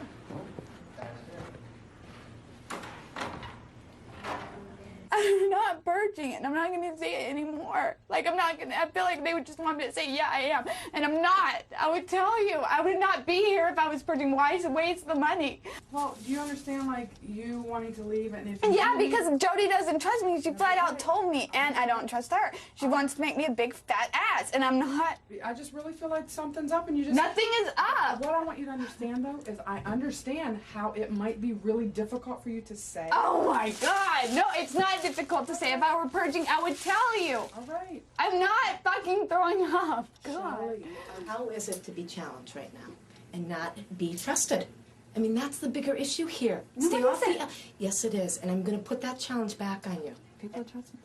I'm not purging it. I'm not going to say it anymore. Like, I'm not going to, I feel like they would just want me to say, yeah, I am. And I'm not. I would tell you, I would not be here if I was purging. Why waste the money?
Well, do you understand, like, you wanting to leave and if
Yeah, because Jody doesn't trust me. She flat out told me, and I don't trust her. She wants to make me a big fat ass, and I'm not.
I just really feel like something's up and you just...
Nothing is up.
What I want you to understand, though, is I understand how it might be really difficult for you to say.
Oh, my God. No, it's not difficult to say. If I were purging, I would tell you.
All right.
I'm not fucking throwing up. God.
How is it to be challenged right now and not be trusted? I mean, that's the bigger issue here. Stay off the... Yes, it is. And I'm going to put that challenge back on you.
People trust me.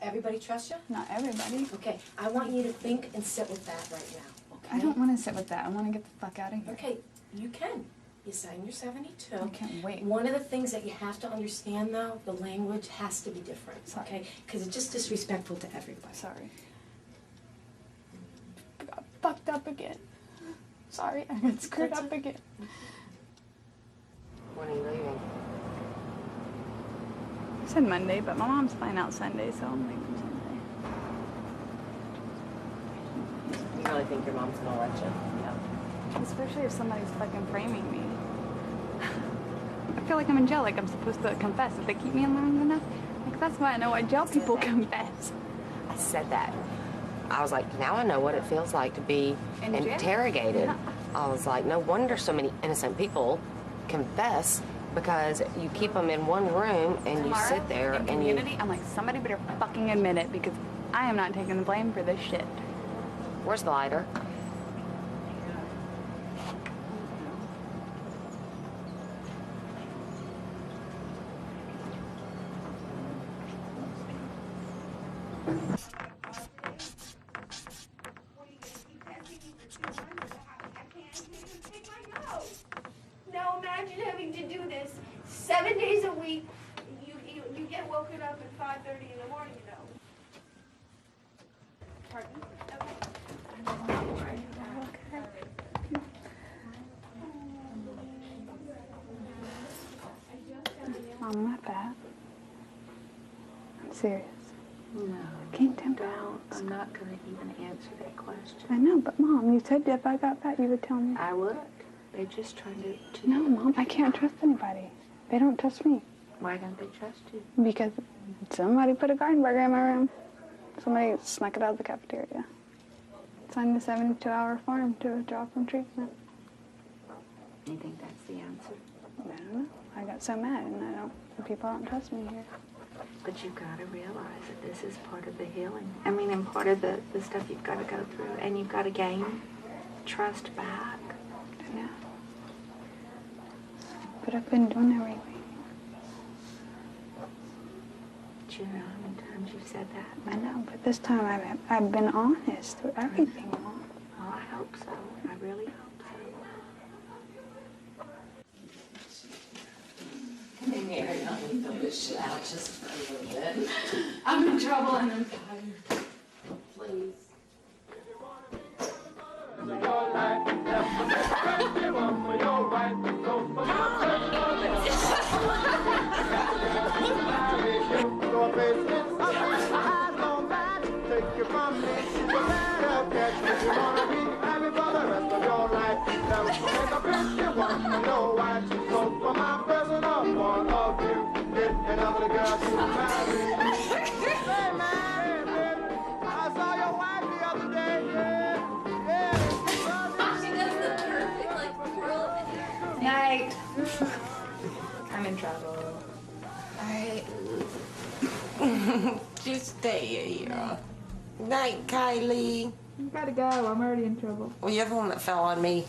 Everybody trust you?
Not everybody.
Okay, I want you to think and sit with that right now. Okay?
I don't want to sit with that. I want to get the fuck out of here.
Okay, you can. You sign your 72.
I can't wait.
One of the things that you have to understand, though, the language has to be different, okay? Because it's just disrespectful to everybody.
Sorry. I got fucked up again. Sorry, I got screwed up again.
When are you leaving?
I said Monday, but my mom's flying out Sunday, so I'm leaving Sunday.
You really think your mom's gonna let you?
Yeah. Especially if somebody's fucking framing me. I feel like I'm in jail, like I'm supposed to confess. If they keep me in long enough, like that's why I know why jail people confess.
I said that. I was like, now I know what it feels like to be
In jail?
interrogated.
Yeah.
I was like, no wonder so many innocent people confess, because you keep them in one room and you
Tomorrow,
sit there
in
and
community, I'm like, somebody better fucking admit it, because I am not taking the blame for this shit.
Where's the lighter?
Now imagine having to do this 7 days a week. You get woken up at 5:30 in the morning, you know. Pardon?
Mom, I'm not fat. I'm serious.
No.
Gained 10
Don't.
pounds.
I'm not going to even answer that question.
I know, but Mom, you said if I got fat, you would tell me.
I would. They're just trying to
No, Mom, I can't trust anybody. They don't trust me.
Why don't they trust you?
Because somebody put a garden burger in my room. Somebody snuck it out of the cafeteria. Signed the 72-hour form to withdraw from treatment.
You think that's the answer?
I don't know. I got so mad, and the people don't trust me here.
But you've got to realize that this is part of the healing. I mean, and part of the stuff you've got to go through. And you've got to gain trust back.
Yeah. But I've been doing everything.
Do you know how many times you've said that?
I know, but this time I've been honest through everything, Mom.
Oh, I hope so. I really hope so.
Hey, Mary, let me fill this shit out just for a little bit.
I'm in trouble and I'm tired.
Please.
Night. I'm in trouble.
Alright. Just stay here. Night, Kylie.
You gotta go. I'm already in trouble.
Well, you're the one that fell on me.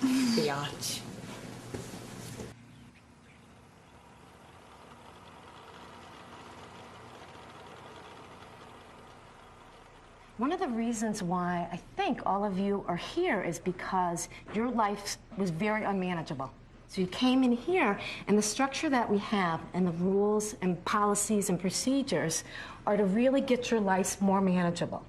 Biatch.
One of the reasons why I think all of you are here is because your life was very unmanageable. So you came in here, and the structure that we have and the rules and policies and procedures are to really get your lives more manageable.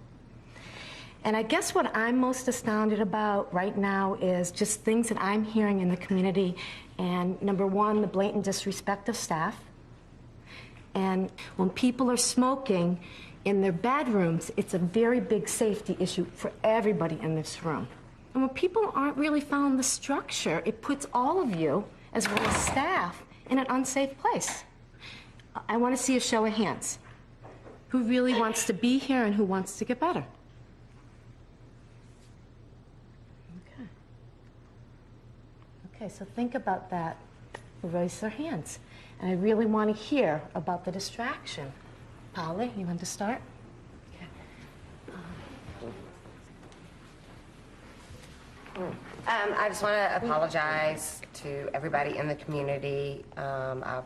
And I guess what I'm most astounded about right now is just things that I'm hearing in the community. And number one, the blatant disrespect of staff. And when people are smoking in their bedrooms, it's a very big safety issue for everybody in this room. And when people aren't really following the structure, it puts all of you, as well as staff, in an unsafe place. I want to see a show of hands. Who really wants to be here and who wants to get better? Okay. Okay, so think about that. Raise their hands. And I really want to hear about the distraction. Polly, you want to start?
I just want to apologize to everybody in the community. I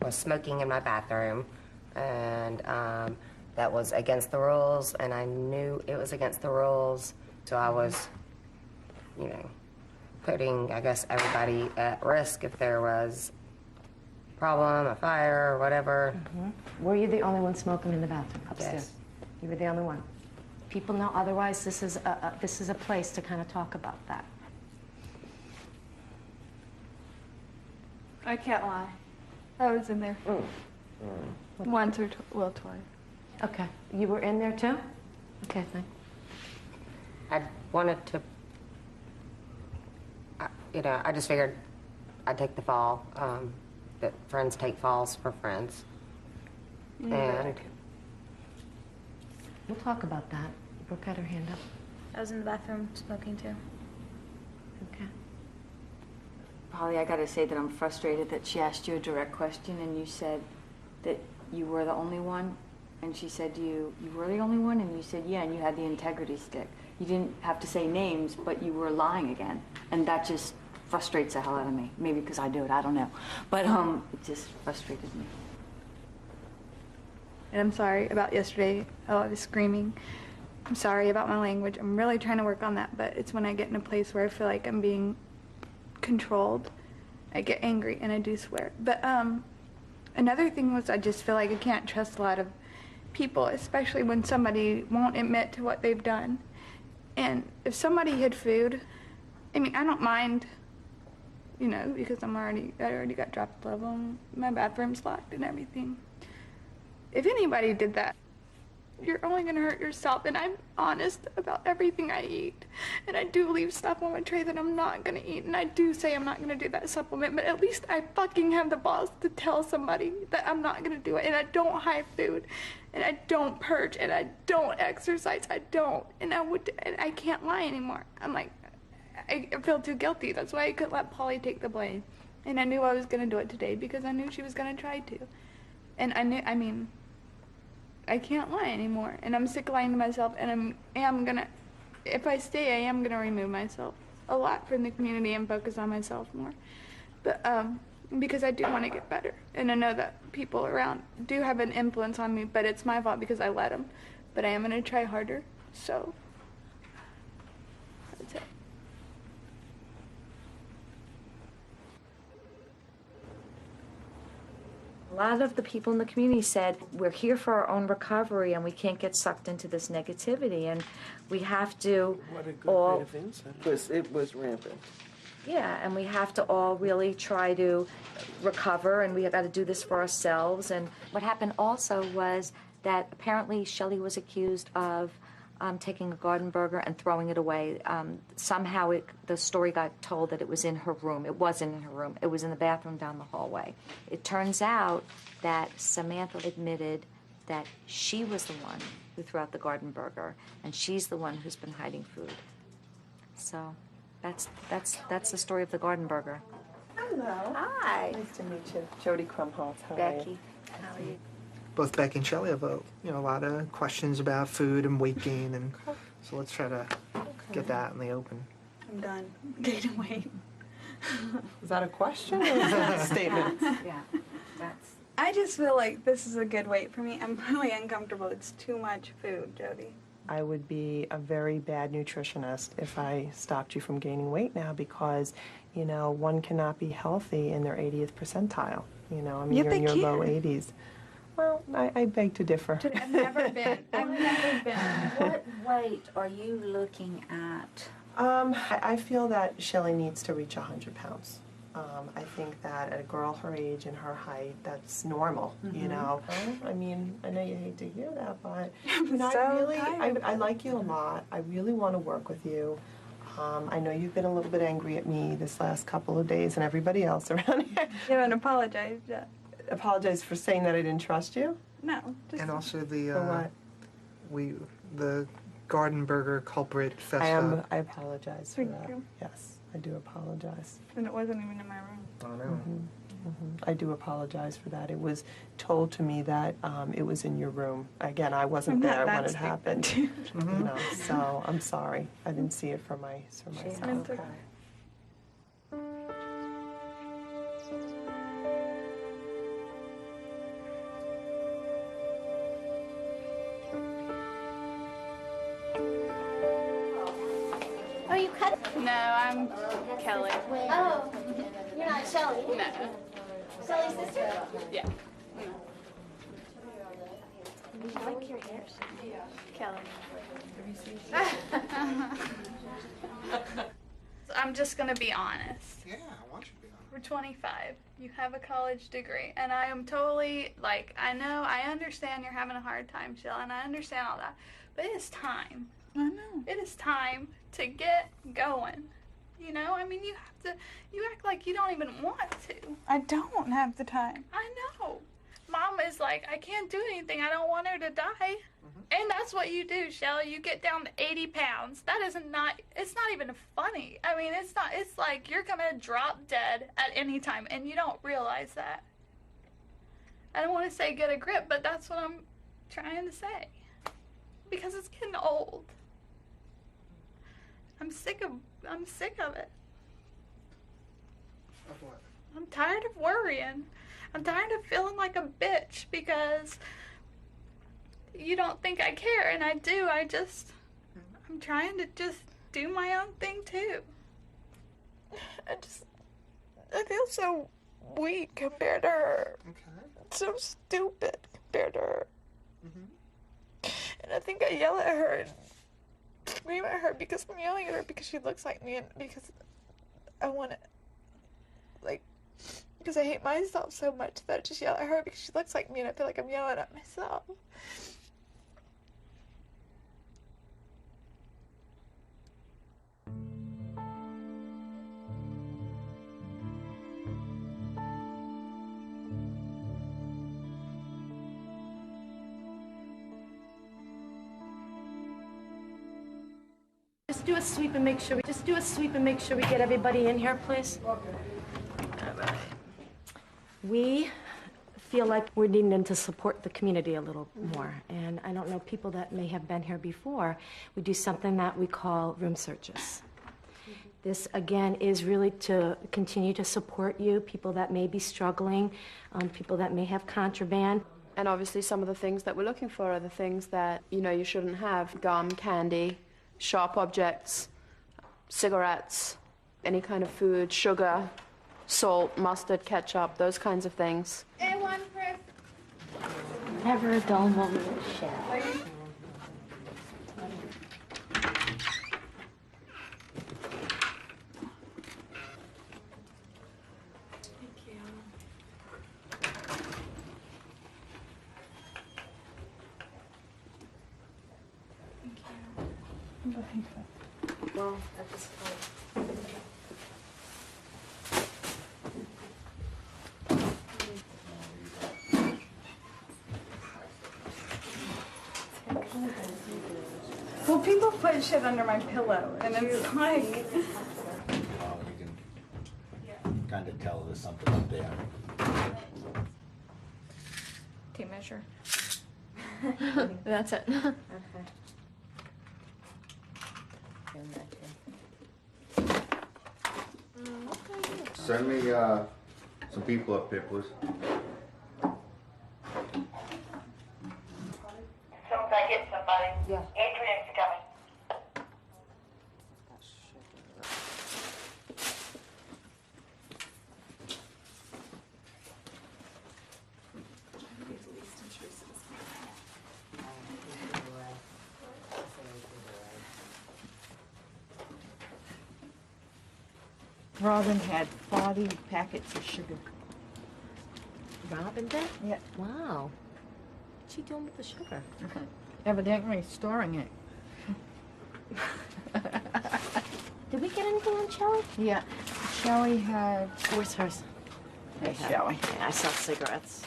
was smoking in my bathroom, and that was against the rules, and I knew it was against the rules, so I was, you know, putting, I guess, everybody at risk if there was a problem, a fire, or whatever.
Mm-hmm. Were you the only one smoking in the bathroom upstairs?
Yes.
You were the only one. People know otherwise. This is a place to kind of talk about that.
I can't lie. I was in there once or twice.
Okay. You were in there too? Okay, thanks.
I wanted to, you know, I just figured I'd take the fall. That friends take falls for friends. And
we'll talk about that. Brooke had her hand up.
I was in the bathroom smoking too.
Okay.
Polly, I gotta say that I'm frustrated that she asked you a direct question and you said that you were the only one. And she said you were the only one, and you said yeah, and you had the integrity stick. You didn't have to say names, but you were lying again. And that just frustrates the hell out of me. Maybe because I do it, I don't know. But it just frustrated me.
And I'm sorry about yesterday. Oh, I was screaming. I'm sorry about my language. I'm really trying to work on that, but it's when I get in a place where I feel like I'm being controlled, I get angry and I do swear. But another thing was I just feel like I can't trust a lot of people, especially when somebody won't admit to what they've done. And if somebody hid food, I mean, I don't mind, you know, because I already got dropped level, my bathroom's locked and everything. If anybody did that, you're only gonna hurt yourself, and I'm honest about everything I eat. And I do leave stuff on my tray that I'm not gonna eat, and I do say I'm not gonna do that supplement, but at least I fucking have the balls to tell somebody that I'm not gonna do it, and I don't hide food, and I don't purge, and I don't exercise, and I can't lie anymore. I'm like, I feel too guilty. That's why I couldn't let Polly take the blame. And I knew I was gonna do it today because I knew she was gonna try to. And I can't lie anymore, and I'm sick of lying to myself, and if I stay, I am gonna remove myself a lot from the community and focus on myself more. But, because I do want to get better, and I know that people around do have an influence on me, but it's my fault because I let them. But I am gonna try harder, so that's it.
A lot of the people in the community said, we're here for our own recovery and we can't get sucked into this negativity, and we have to all...
Because it was rampant.
Yeah, and we have to all really try to recover, and we have got to do this for ourselves. And what happened also was that apparently Shelley was accused of taking a garden burger and throwing it away. Somehow the story got told that it was in her room. It wasn't in her room. It was in the bathroom down the hallway. It turns out that Samantha admitted that she was the one who threw out the garden burger, and she's the one who's been hiding food. So that's the story of the garden burger.
Hello.
Hi.
Nice to meet you. Jody Krumholtz. How are
Becky,
you?
how are you?
Both Becky and Shelley have a lot of questions about food and weight gain, and so let's try to get that in the open.
I'm done gaining weight.
Is that a question or is that a statement?
Yeah, that's
I just feel like this is a good weight for me. I'm really uncomfortable. It's too much food, Jody.
I would be a very bad nutritionist if I stopped you from gaining weight now because, you know, one cannot be healthy in their 80th percentile. You know, I mean,
Yeah,
you're in
they
your low
can.
80s. Well, I beg to differ.
I've never been. I've never been.
What weight are you looking at?
I feel that Shelly needs to reach 100 pounds. I think that at a girl her age and her height, that's normal, you know. I mean, I know you hate to hear that, but you know, I like you a lot. I really want to work with you. I know you've been a little bit angry at me this last couple of days and everybody else around here.
You haven't apologized yet.
Apologize for saying that I didn't trust you?
No.
And also
For
the the Garden Burger culprit festa.
I apologize for
Thank
that.
you.
Yes, I do apologize.
And it wasn't even in my room.
I don't know.
I do apologize for that. It was told to me that it was in your room. Again, I wasn't
I'm not
there
that
when it
stupid.
happened. You know, so I'm sorry. I didn't see it for myself.
It's okay.
Oh, you cut?
No, I'm Kelly.
Oh, you're not Shelly?
No.
Shelly's sister?
Yeah.
I like your hair.
Kelly. I'm just gonna be honest.
Yeah, I want you to be honest.
We're 25. You have a college degree, and I am totally like, I understand you're having a hard time, Shell, and I understand all that, but it is time. I know. It is time to get going. You know, I mean, you act like you don't even want to. I don't have the time. I know. Mom is like, I can't do anything. I don't want her to die. And that's what you do, Shelly. You get down to 80 pounds. That is it's not even funny. I mean, it's like you're gonna drop dead at any time, and you don't realize that. I don't want to say get a grip, but that's what I'm trying to say. Because it's getting old. I'm sick of it.
Of what?
I'm tired of worrying. I'm tired of feeling like a bitch because you don't think I care, and I do. I'm trying to just do my own thing too. I feel so weak compared to her.
Okay.
So stupid compared to her. And I think I yell at her and scream at her because I'm yelling at her because she looks like me and because I want to, because I hate myself so much that I just yell at her because she looks like me and I feel like I'm yelling at myself.
Just do a sweep and make sure we get everybody in here, please. We feel like we're needing to support the community a little more. And I don't know, people that may have been here before, we do something that we call room searches. This, again, is really to continue to support you, people that may be struggling, people that may have contraband.
And obviously some of the things that we're looking for are the things that, you shouldn't have. Gum, candy, sharp objects, cigarettes, any kind of food, sugar, salt, mustard, ketchup, those kinds of things.
A1, Chris.
Never a dull moment with Shell.
Well, at this point.
Well, people put shit under my pillow, and it's like...
You can kind of tell there's something up there.
Tape measure. That's it.
Okay.
Send me some people up here, please.
get somebody.
Yeah.
Adrian's coming.
Robin had 40 packets of sugar.
Robin did?
Yeah.
Wow. What's she doing with the sugar?
Evidently storing it.
Did we get anything on Shelley?
Yeah. Shelley had...
Where's hers?
Hey, Shelley.
Yeah, I saw cigarettes.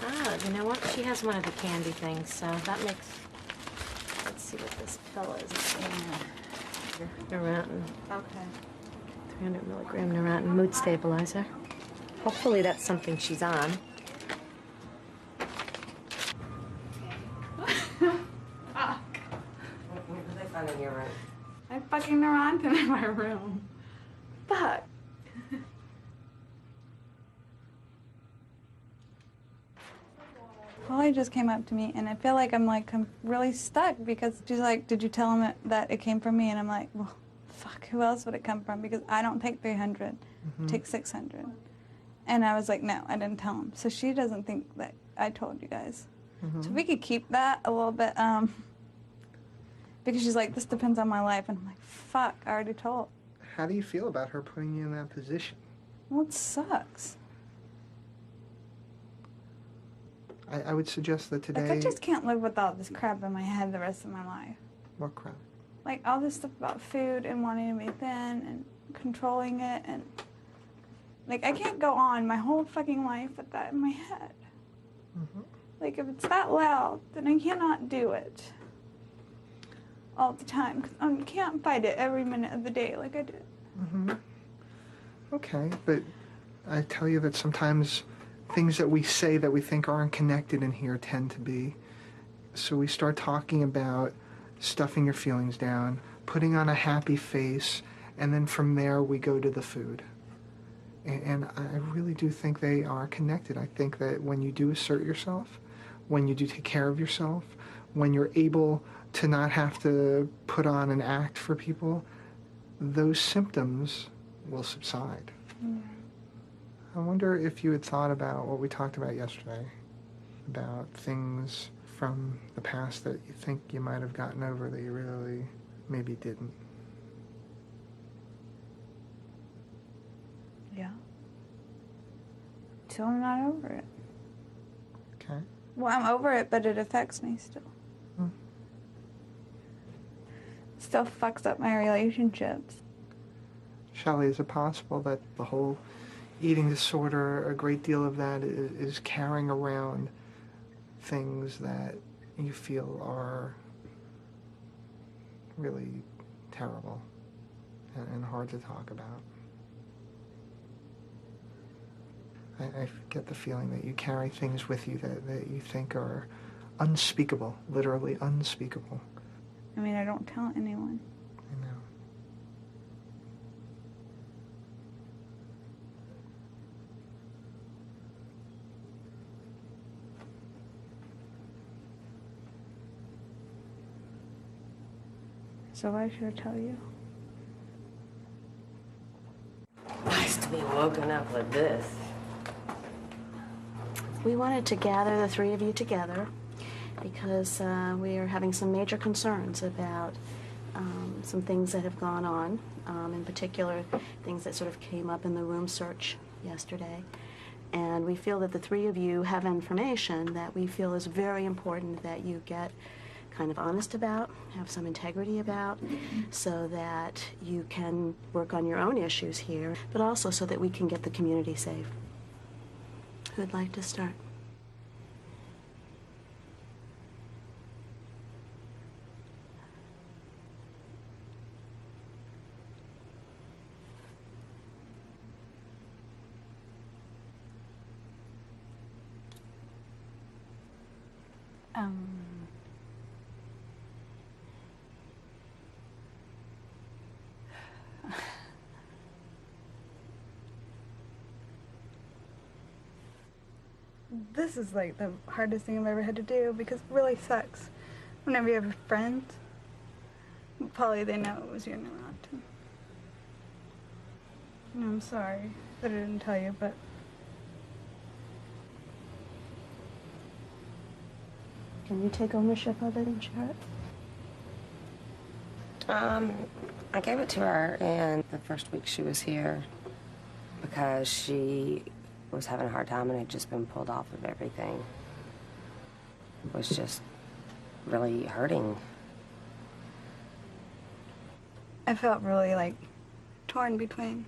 Ah, you know what? She has one of the candy things, so that makes... Let's see what this pill is. Neurontin.
Okay.
300 milligram Neurontin mood stabilizer. Hopefully that's something she's on.
What did they find in your room?
I had fucking Neurontin in my room. Fuck. Holly just came up to me, and I feel like I'm really stuck because she's like, "Did you tell him that it came from me?" And I'm like, "Well, fuck, who else would it come from? Because I don't take 300, I take 600." And I was like, "No, I didn't tell him." So she doesn't think that I told you guys. So if we could keep that a little bit, because she's like, "This depends on my life," and I'm like, "Fuck, I already told."
How do you feel about her putting you in that position?
Well, it sucks.
I would suggest that today...
Like, I just can't live with all this crap in my head the rest of my life.
What crap?
Like, all this stuff about food and wanting to be thin and controlling it and... Like, I can't go on my whole fucking life with that in my head. Like, if it's that loud, then I cannot do it all the time. Because I can't fight it every minute of the day like I did.
Okay, but I tell you that sometimes things that we say that we think aren't connected in here tend to be. So we start talking about stuffing your feelings down, putting on a happy face, and then from there we go to the food. And I really do think they are connected. I think that when you do assert yourself, when you do take care of yourself, when you're able to not have to put on an act for people, those symptoms will subside. I wonder if you had thought about what we talked about yesterday, about things from the past that you think you might have gotten over that you really maybe didn't.
Yeah. Still I'm not over it.
Okay.
Well, I'm over it, but it affects me still. Still fucks up my relationships.
Shelley, is it possible that the whole eating disorder, a great deal of that is carrying around things that you feel are really terrible and hard to talk about? I get the feeling that you carry things with you that you think are unspeakable, literally unspeakable.
I mean, I don't tell anyone.
I know.
So why should I tell you?
Nice to be woken up with this.
We wanted to gather the three of you together because we are having some major concerns about some things that have gone on, in particular things that sort of came up in the room search yesterday. And we feel that the three of you have information that we feel is very important that you get kind of honest about, have some integrity about, so that you can work on your own issues here, but also so that we can get the community safe. Who would like to start?
this is like the hardest thing I've ever had to do because it really sucks. Whenever you have friends, Polly, they know it was you not. I'm sorry that I didn't tell you, but
Can you take ownership of it and share it?
I gave it to her in the first week she was here because she was having a hard time and had just been pulled off of everything. Was just really hurting.
I felt really like torn between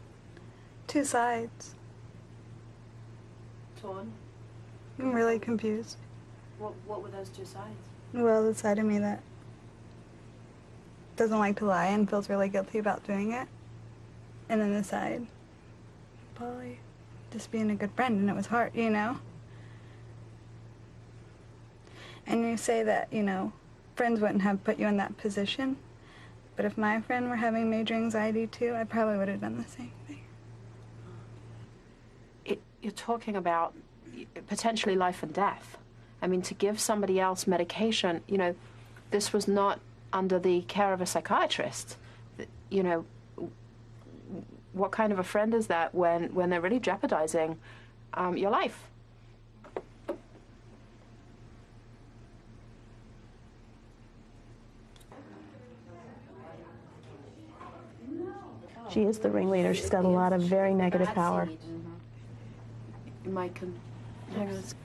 two sides.
Torn?
I'm really confused.
What were those two sides?
Well, the side of me that doesn't like to lie and feels really guilty about doing it. And then the side, Polly, just being a good friend, and it was hard, you know? And you say that, you know, friends wouldn't have put you in that position, but if my friend were having major anxiety too, I probably would have done the same thing.
You're talking about potentially life and death. I mean, to give somebody else medication, you know, this was not under the care of a psychiatrist. You know, what kind of a friend is that when they're really jeopardizing your life?
She is the ringleader. She's got a lot of very negative power.
Mike,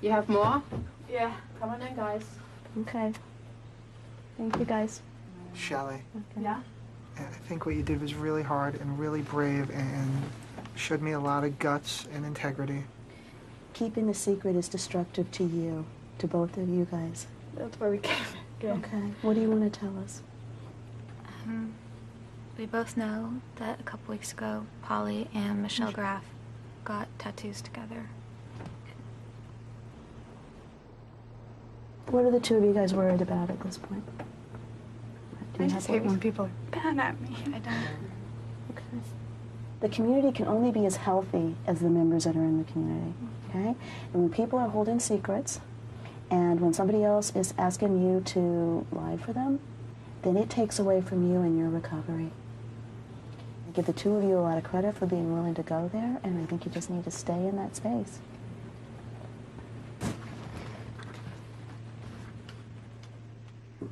you have more?
Yeah.
Come on in, guys.
Okay. Thank you, guys.
Shelley,
Yeah?
I think what you did was really hard and really brave and showed me a lot of guts and integrity.
Keeping the secret is destructive to you, to both of you guys.
That's where we came in.
Okay. What do you want to tell us?
We both know that a couple weeks ago, Polly and Michelle Graff got tattoos together.
What are the two of you guys worried about at this point?
I just hate when people are bad at me. I don't.
Okay. The community can only be as healthy as the members that are in the community, okay? And when people are holding secrets, and when somebody else is asking you to lie for them, then it takes away from you and your recovery. I give the two of you a lot of credit for being willing to go there, and I think you just need to stay in that space.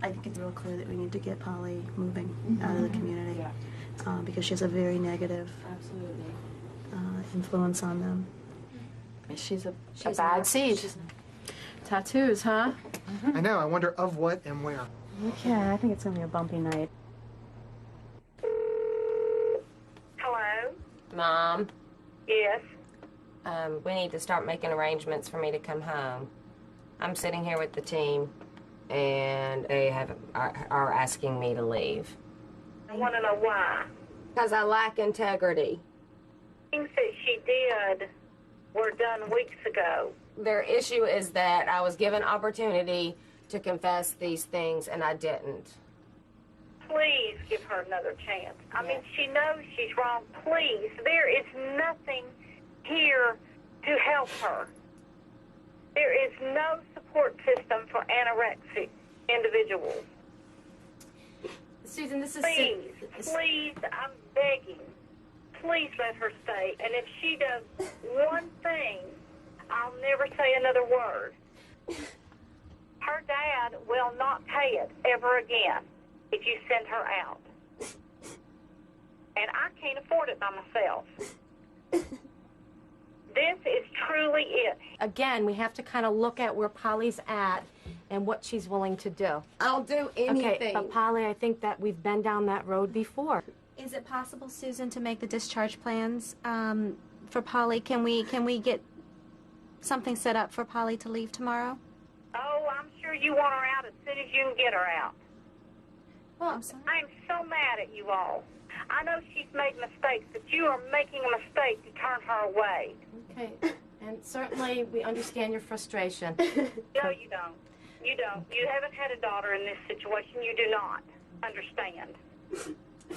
I think it's real clear that we need to get Polly moving out of the community because she has a very negative influence on them.
She's a bad seed. Tattoos, huh?
I know, I wonder of what and where.
Okay, I think it's going to be a bumpy night.
Hello?
Mom,
Yes.
we need to start making arrangements for me to come home. I'm sitting here with the team, and they are asking me to leave.
I want to know why.
Because I lack integrity.
Things that she did were done weeks ago.
Their issue is that I was given opportunity to confess these things, and I didn't.
Please give her another chance. I mean, she knows she's wrong. Please. There is nothing here to help her. There is no support system for anorexic individuals.
Susan, this is...
Please, I'm begging. Please let her stay. And if she does one thing, I'll never say another word. Her dad will not pay it ever again if you send her out. And I can't afford it by myself. This is truly it.
Again, we have to kind of look at where Polly's at and what she's willing to do.
I'll do anything.
Okay, but Polly, I think that we've been down that road before.
Is it possible, Susan, to make the discharge plans for Polly? Can we get something set up for Polly to leave tomorrow?
Oh, I'm sure you want her out as soon as you can get her out.
Well, I'm sorry.
I'm so mad at you all. I know she's made mistakes, but you are making a mistake to turn her away.
Okay, and certainly we understand your frustration.
No, you don't. You don't. You haven't had a daughter in this situation. You do not understand.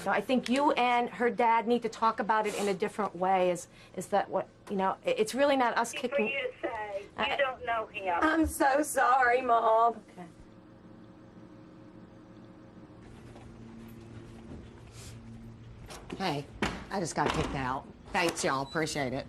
So I think you and her dad need to talk about it in a different way. Is that what, you know, it's really not us
For
kicking...
you to say, You don't know him.
I'm so sorry, Mom.
Okay.
Hey, I just got kicked out. Thanks, y'all. Appreciate it.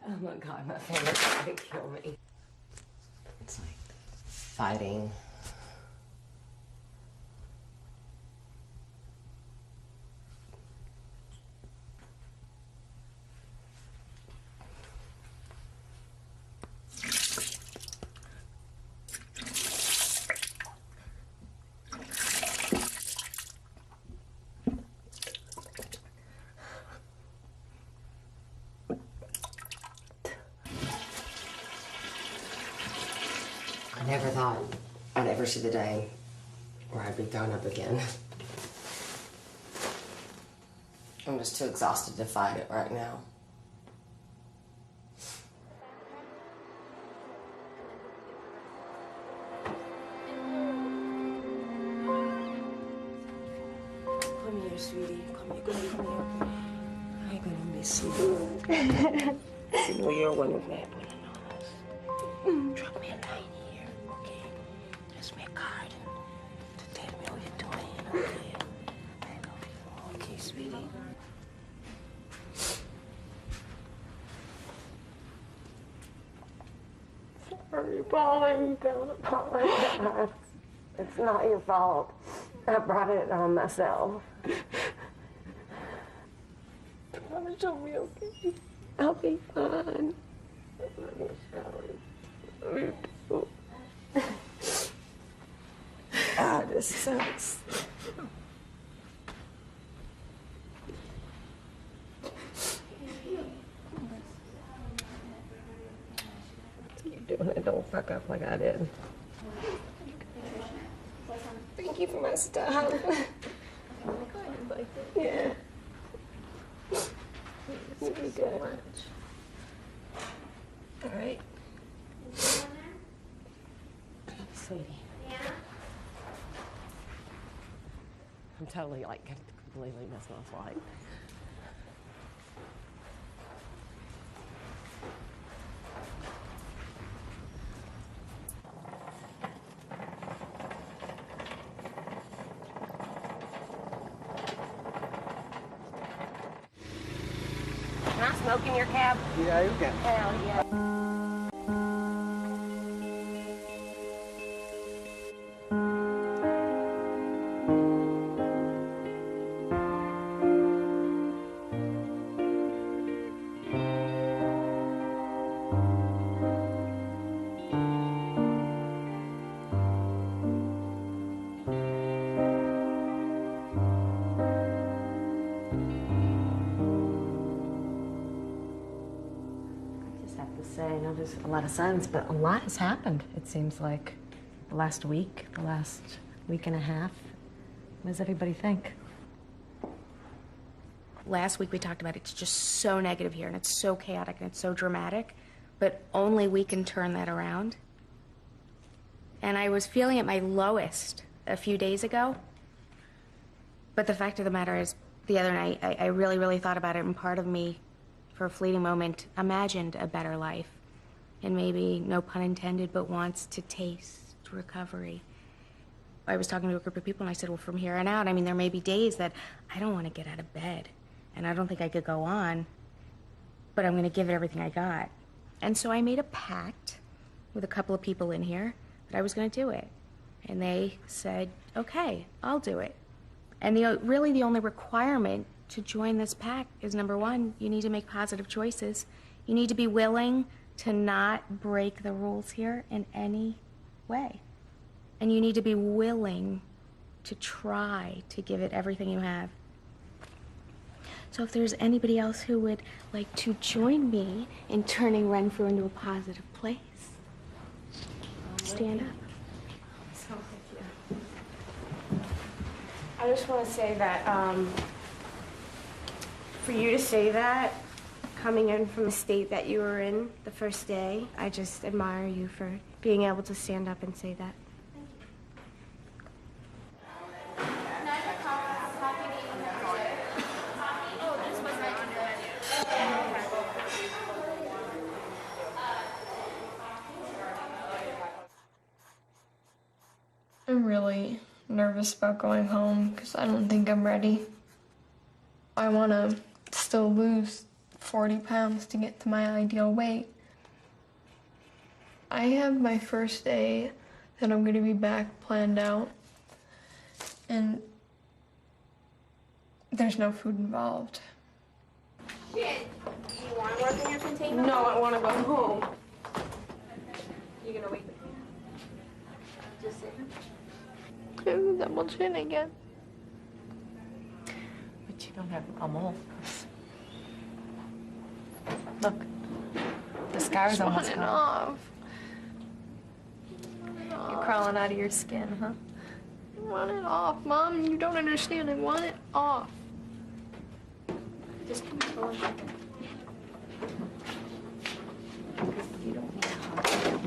Oh my God, my family's trying to kill me. It's like fighting. I never thought I'd ever see the day where I'd be thrown up again. I'm just too exhausted to fight it right now. Come here, sweetie. Come here, come here. I'm gonna miss you. You know you're one of my Drop me a line here, okay? Just me a card to tell me how you're doing, okay? I love you. Okay, sweetie. Sorry, Polly. Don't apologize. It's not your fault. I brought it on myself. Promise you'll be okay. I'll be fine. I love you, Shelly. Me too. Ah, this sucks. Keep doing it. Don't fuck up like I did. Thank you for my stuff. Yeah. You'll be good. All right. Sweetie. I'm totally like completely missing my flight. Can I smoke in your cab?
Yeah, you can.
Hell yeah. I know there's a lot of signs, but a lot has happened, it seems like. The last week and a half. What does everybody think?
Last week we talked about it's just so negative here, and it's so chaotic, and it's so dramatic, but only we can turn that around. And I was feeling at my lowest a few days ago, but the fact of the matter is, the other night, I really, really thought about it, and part of me, for a fleeting moment, imagined a better life. And maybe, no pun intended, but wants to taste recovery. I was talking to a group of people and I said, well, from here on out, I mean, there may be days that I don't want to get out of bed and I don't think I could go on, but I'm going to give it everything I got. And so I made a pact with a couple of people in here that I was going to do it. And they said, okay, I'll do it. And really the only requirement to join this pact is, number one, you need to make positive choices. You need to be willing to not break the rules here in any way. And you need to be willing to try to give it everything you have. So if there's anybody else who would like to join me in turning Renfrew into a positive place, stand up.
I just want to say that for you to say that, coming in from the state that you were in the first day, I just admire you for being able to stand up and say that.
I'm really nervous about going home because I don't think I'm ready. I want to still lose 40 pounds to get to my ideal weight. I have my first day that I'm going to be back planned out, and there's no food involved.
Shit. You want to work in your container? No, I want to go home. You gonna wait with me? Just sit.
Double chin again.
But you don't have a mole. Look, the scar's almost gone.
Off.
You're crawling out of your skin, huh?
I want it off, Mom. You don't understand. I want it off.
Just come forward.
You don't need a hug.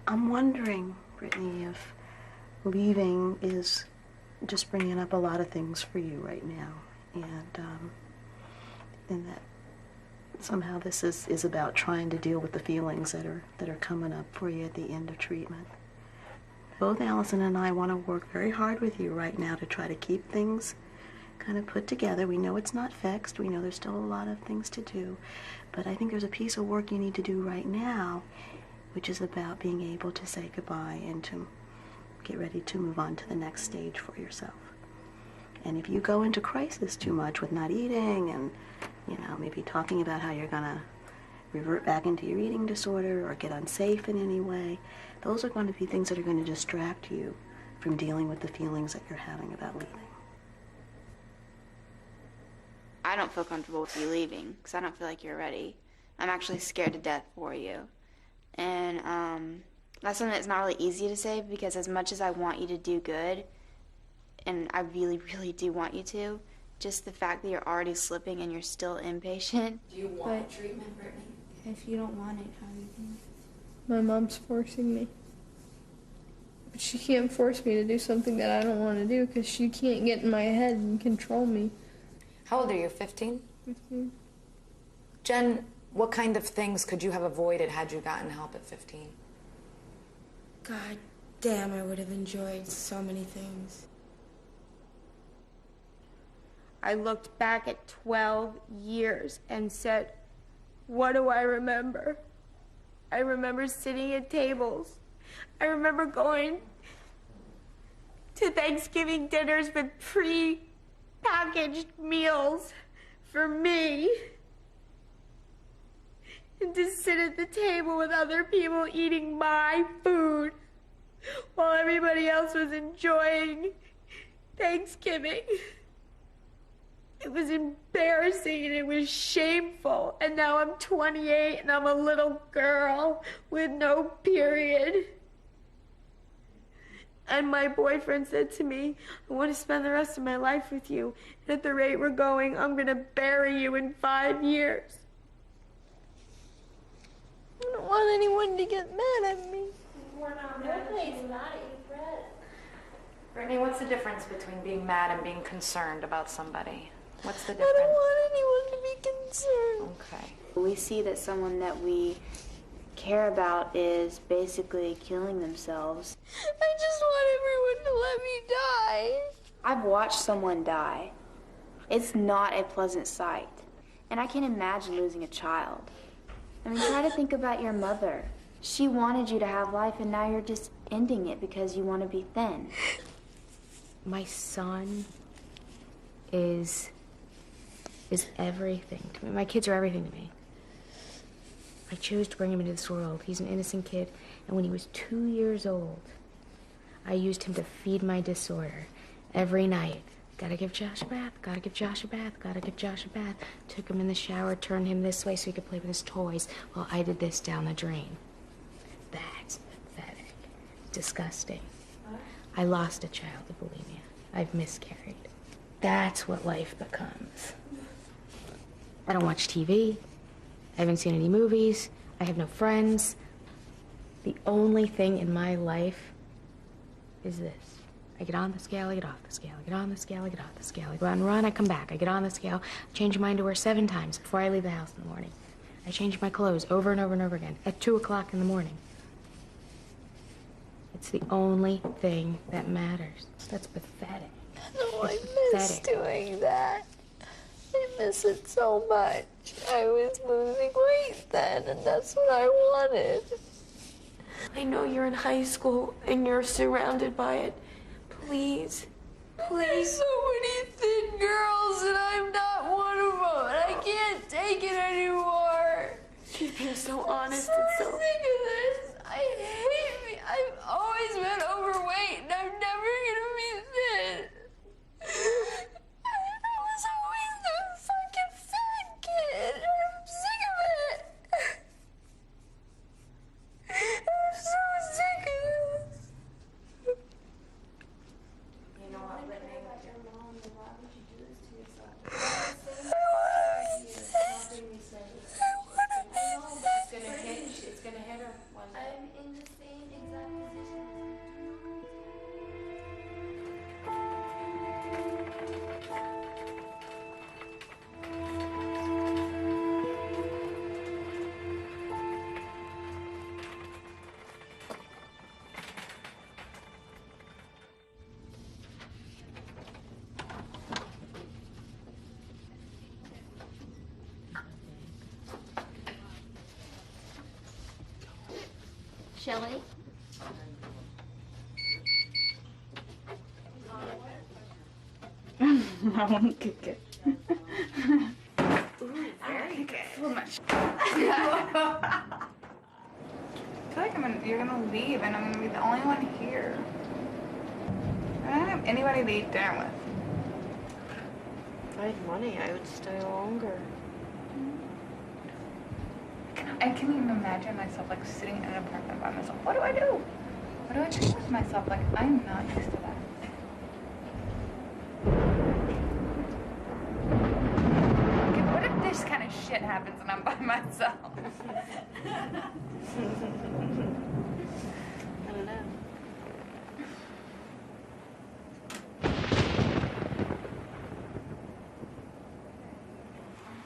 I'm wondering, Brittany, if leaving is just bringing up a lot of things for you right now, and that somehow this is about trying to deal with the feelings that are coming up for you at the end of treatment. Both Allison and I want to work very hard with you right now to try to keep things kind of put together. We know it's not fixed. We know there's still a lot of things to do, but I think there's a piece of work you need to do right now, which is about being able to say goodbye and to get ready to move on to the next stage for yourself. And if you go into crisis too much with not eating and, maybe talking about how you're gonna revert back into your eating disorder or get unsafe in any way, those are going to be things that are going to distract you from dealing with the feelings that you're having about leaving.
I don't feel comfortable with you leaving because I don't feel like you're ready. I'm actually scared to death for you. And that's something that's not really easy to say because as much as I want you to do good, and I really, really do want you to, just the fact that you're already slipping and you're still impatient.
Do you want treatment, Brittany?
If you don't want it, how are you doing?
My mom's forcing me. But she can't force me to do something that I don't want to do because she can't get in my head and control me.
How old are you, 15?
15.
Jen, what kind of things could you have avoided had you gotten help at 15?
God damn, I would have enjoyed so many things. I looked back at 12 years and said, what do I remember? I remember sitting at tables. I remember going to Thanksgiving dinners with pre-packaged meals for me. And to sit at the table with other people eating my food while everybody else was enjoying Thanksgiving. It was embarrassing and it was shameful. And now I'm 28 and I'm a little girl with no period. And my boyfriend said to me, I want to spend the rest of my life with you. And at the rate we're going, I'm going to bury you in 5 years.
I don't want anyone to get mad at me.
We're not mad at you.
Brittany, what's the difference between being mad and being concerned about somebody? What's the
I
difference?
don't want anyone to be concerned.
Okay.
We see that someone that we care about is basically killing themselves.
I just want everyone to let me die.
I've watched someone die. It's not a pleasant sight. And I can't imagine losing a child. I mean, try to think about your mother. She wanted you to have life, and now you're just ending it because you want to be thin.
My son is everything to me. My kids are everything to me. I chose to bring him into this world. He's an innocent kid. And when he was 2 years old, I used him to feed my disorder every night. Gotta give Josh a bath, gotta give Josh a bath, gotta give Josh a bath. Took him in the shower, turned him this way so he could play with his toys while I did this down the drain. That's pathetic. Disgusting. I lost a child to bulimia. I've miscarried. That's what life becomes. I don't watch TV. I haven't seen any movies. I have no friends. The only thing in my life is this. I get on the scale, I get off the scale, I get on the scale, I get off the scale. I go out and run, I come back. I get on the scale, change my underwear 7 times before I leave the house in the morning. I change my clothes over and over and over again at 2 o'clock in the morning. It's the only thing that matters. That's pathetic.
No, I miss
Pathetic.
doing that. I miss it so much. I was losing weight then, and that's what I wanted. I know you're in high school and you're surrounded by it. Please, please. There's so many thin girls, and I'm not one of them. And I can't take it anymore. She's being so honest and so. I'm so sick of this. I hate me. I've always been overweight, and I'm never gonna be thin. I was always the fucking fat kid. I'm sick of it. I'm so sick of this.
You know what, Whitney? Why would you do this to yourself? It's gonna hit her one day.
I'm in the same exact position.
Shelley?
I won't kick it.
Very good.
So much. I feel like you're gonna leave and I'm gonna be the only one here. I don't have anybody to eat dinner with.
If I had money, I would stay longer.
I can't even imagine myself like sitting in an apartment by myself. What do I do? What do I do with myself? Like, I'm not used to that. Okay, what if this kind of shit happens and I'm by myself?
I don't know.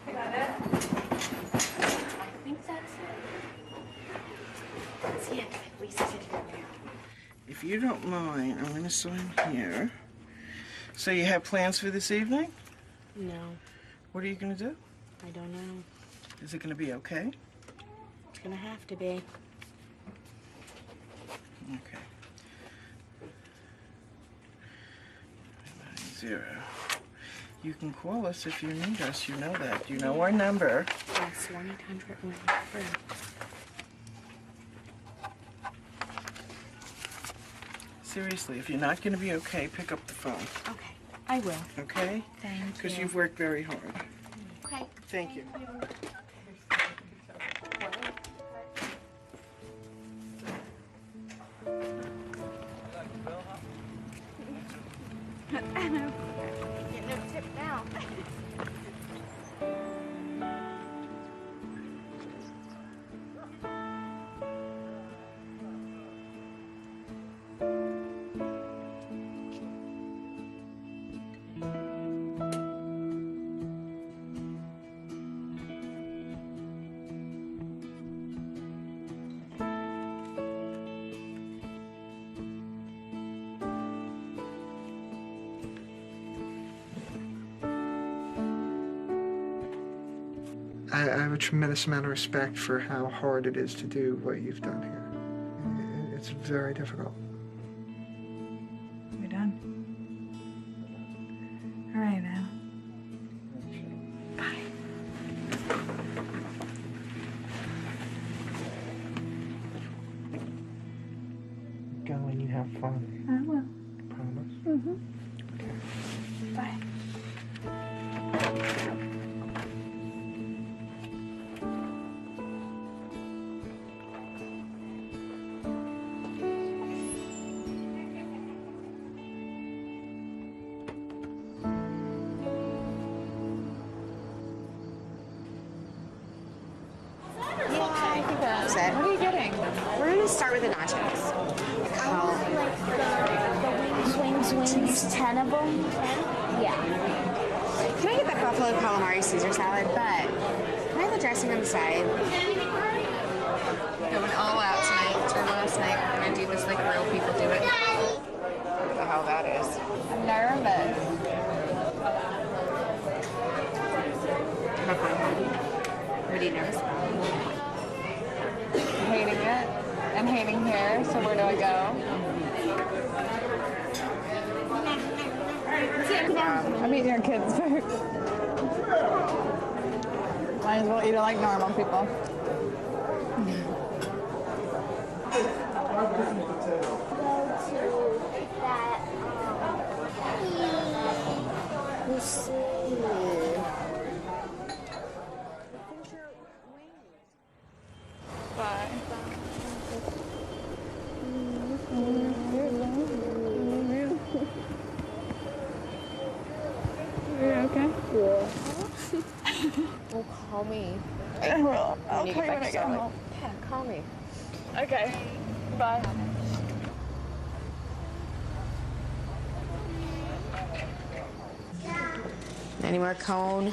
Is that it?
I think that's it. That's it. Lisa's in here now.
If you don't mind, I'm going to sign here. So you have plans for this evening?
No,
What are you going to do?
I don't know.
Is it going to be okay?
It's gonna have to be.
Okay. 990. You can call us if you need us. You know that. You know our number.
Yes, 1-800-WIN-FREE.
Seriously, if you're not going to be okay, pick up the phone.
Okay, I will.
Okay?
Thank
Because
you.
you've worked very hard.
Okay.
Thank you.
I know.
Get no tip now.
I have a tremendous amount of respect for how hard it is to do what you've done here. It's very difficult.
We're done. All right, Al. Bye.
Go when you have fun.
I will.
Promise.
Mm-hmm. Bye.
it.
What are you getting?
We're gonna start with the nachos.
Wings, 10 of them?
Yeah. Can I get that buffalo calamari Caesar salad? But can I have the dressing on the side?
Going all out tonight. It's our last night. We're gonna do this like real people do it. What the hell that is? I'm nervous.
What are you nervous about?
Hating it and hating here, so where do I go? I'm eating your kids' food. Might as well eat it like normal people. Bye. You're okay?
Oh, call me.
I will. I'll
When you
call you
get
when I
back
get
to
home.
Yeah, call me.
Okay. Bye.
Any more cone?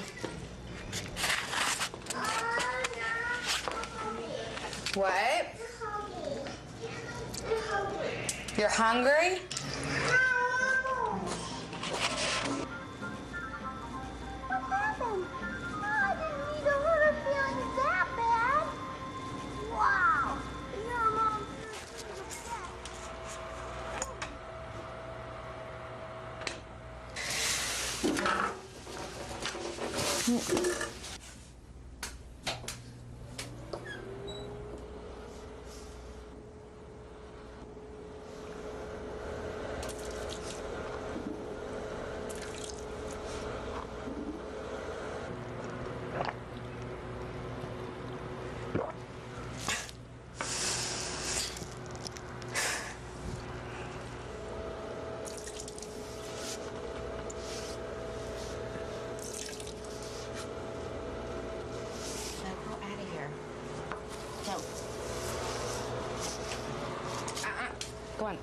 What? You're hungry? Go on.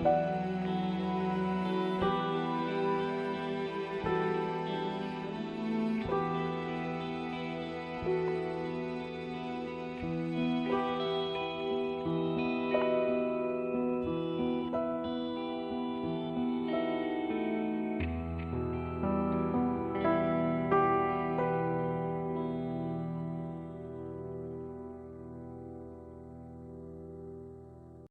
Thank you.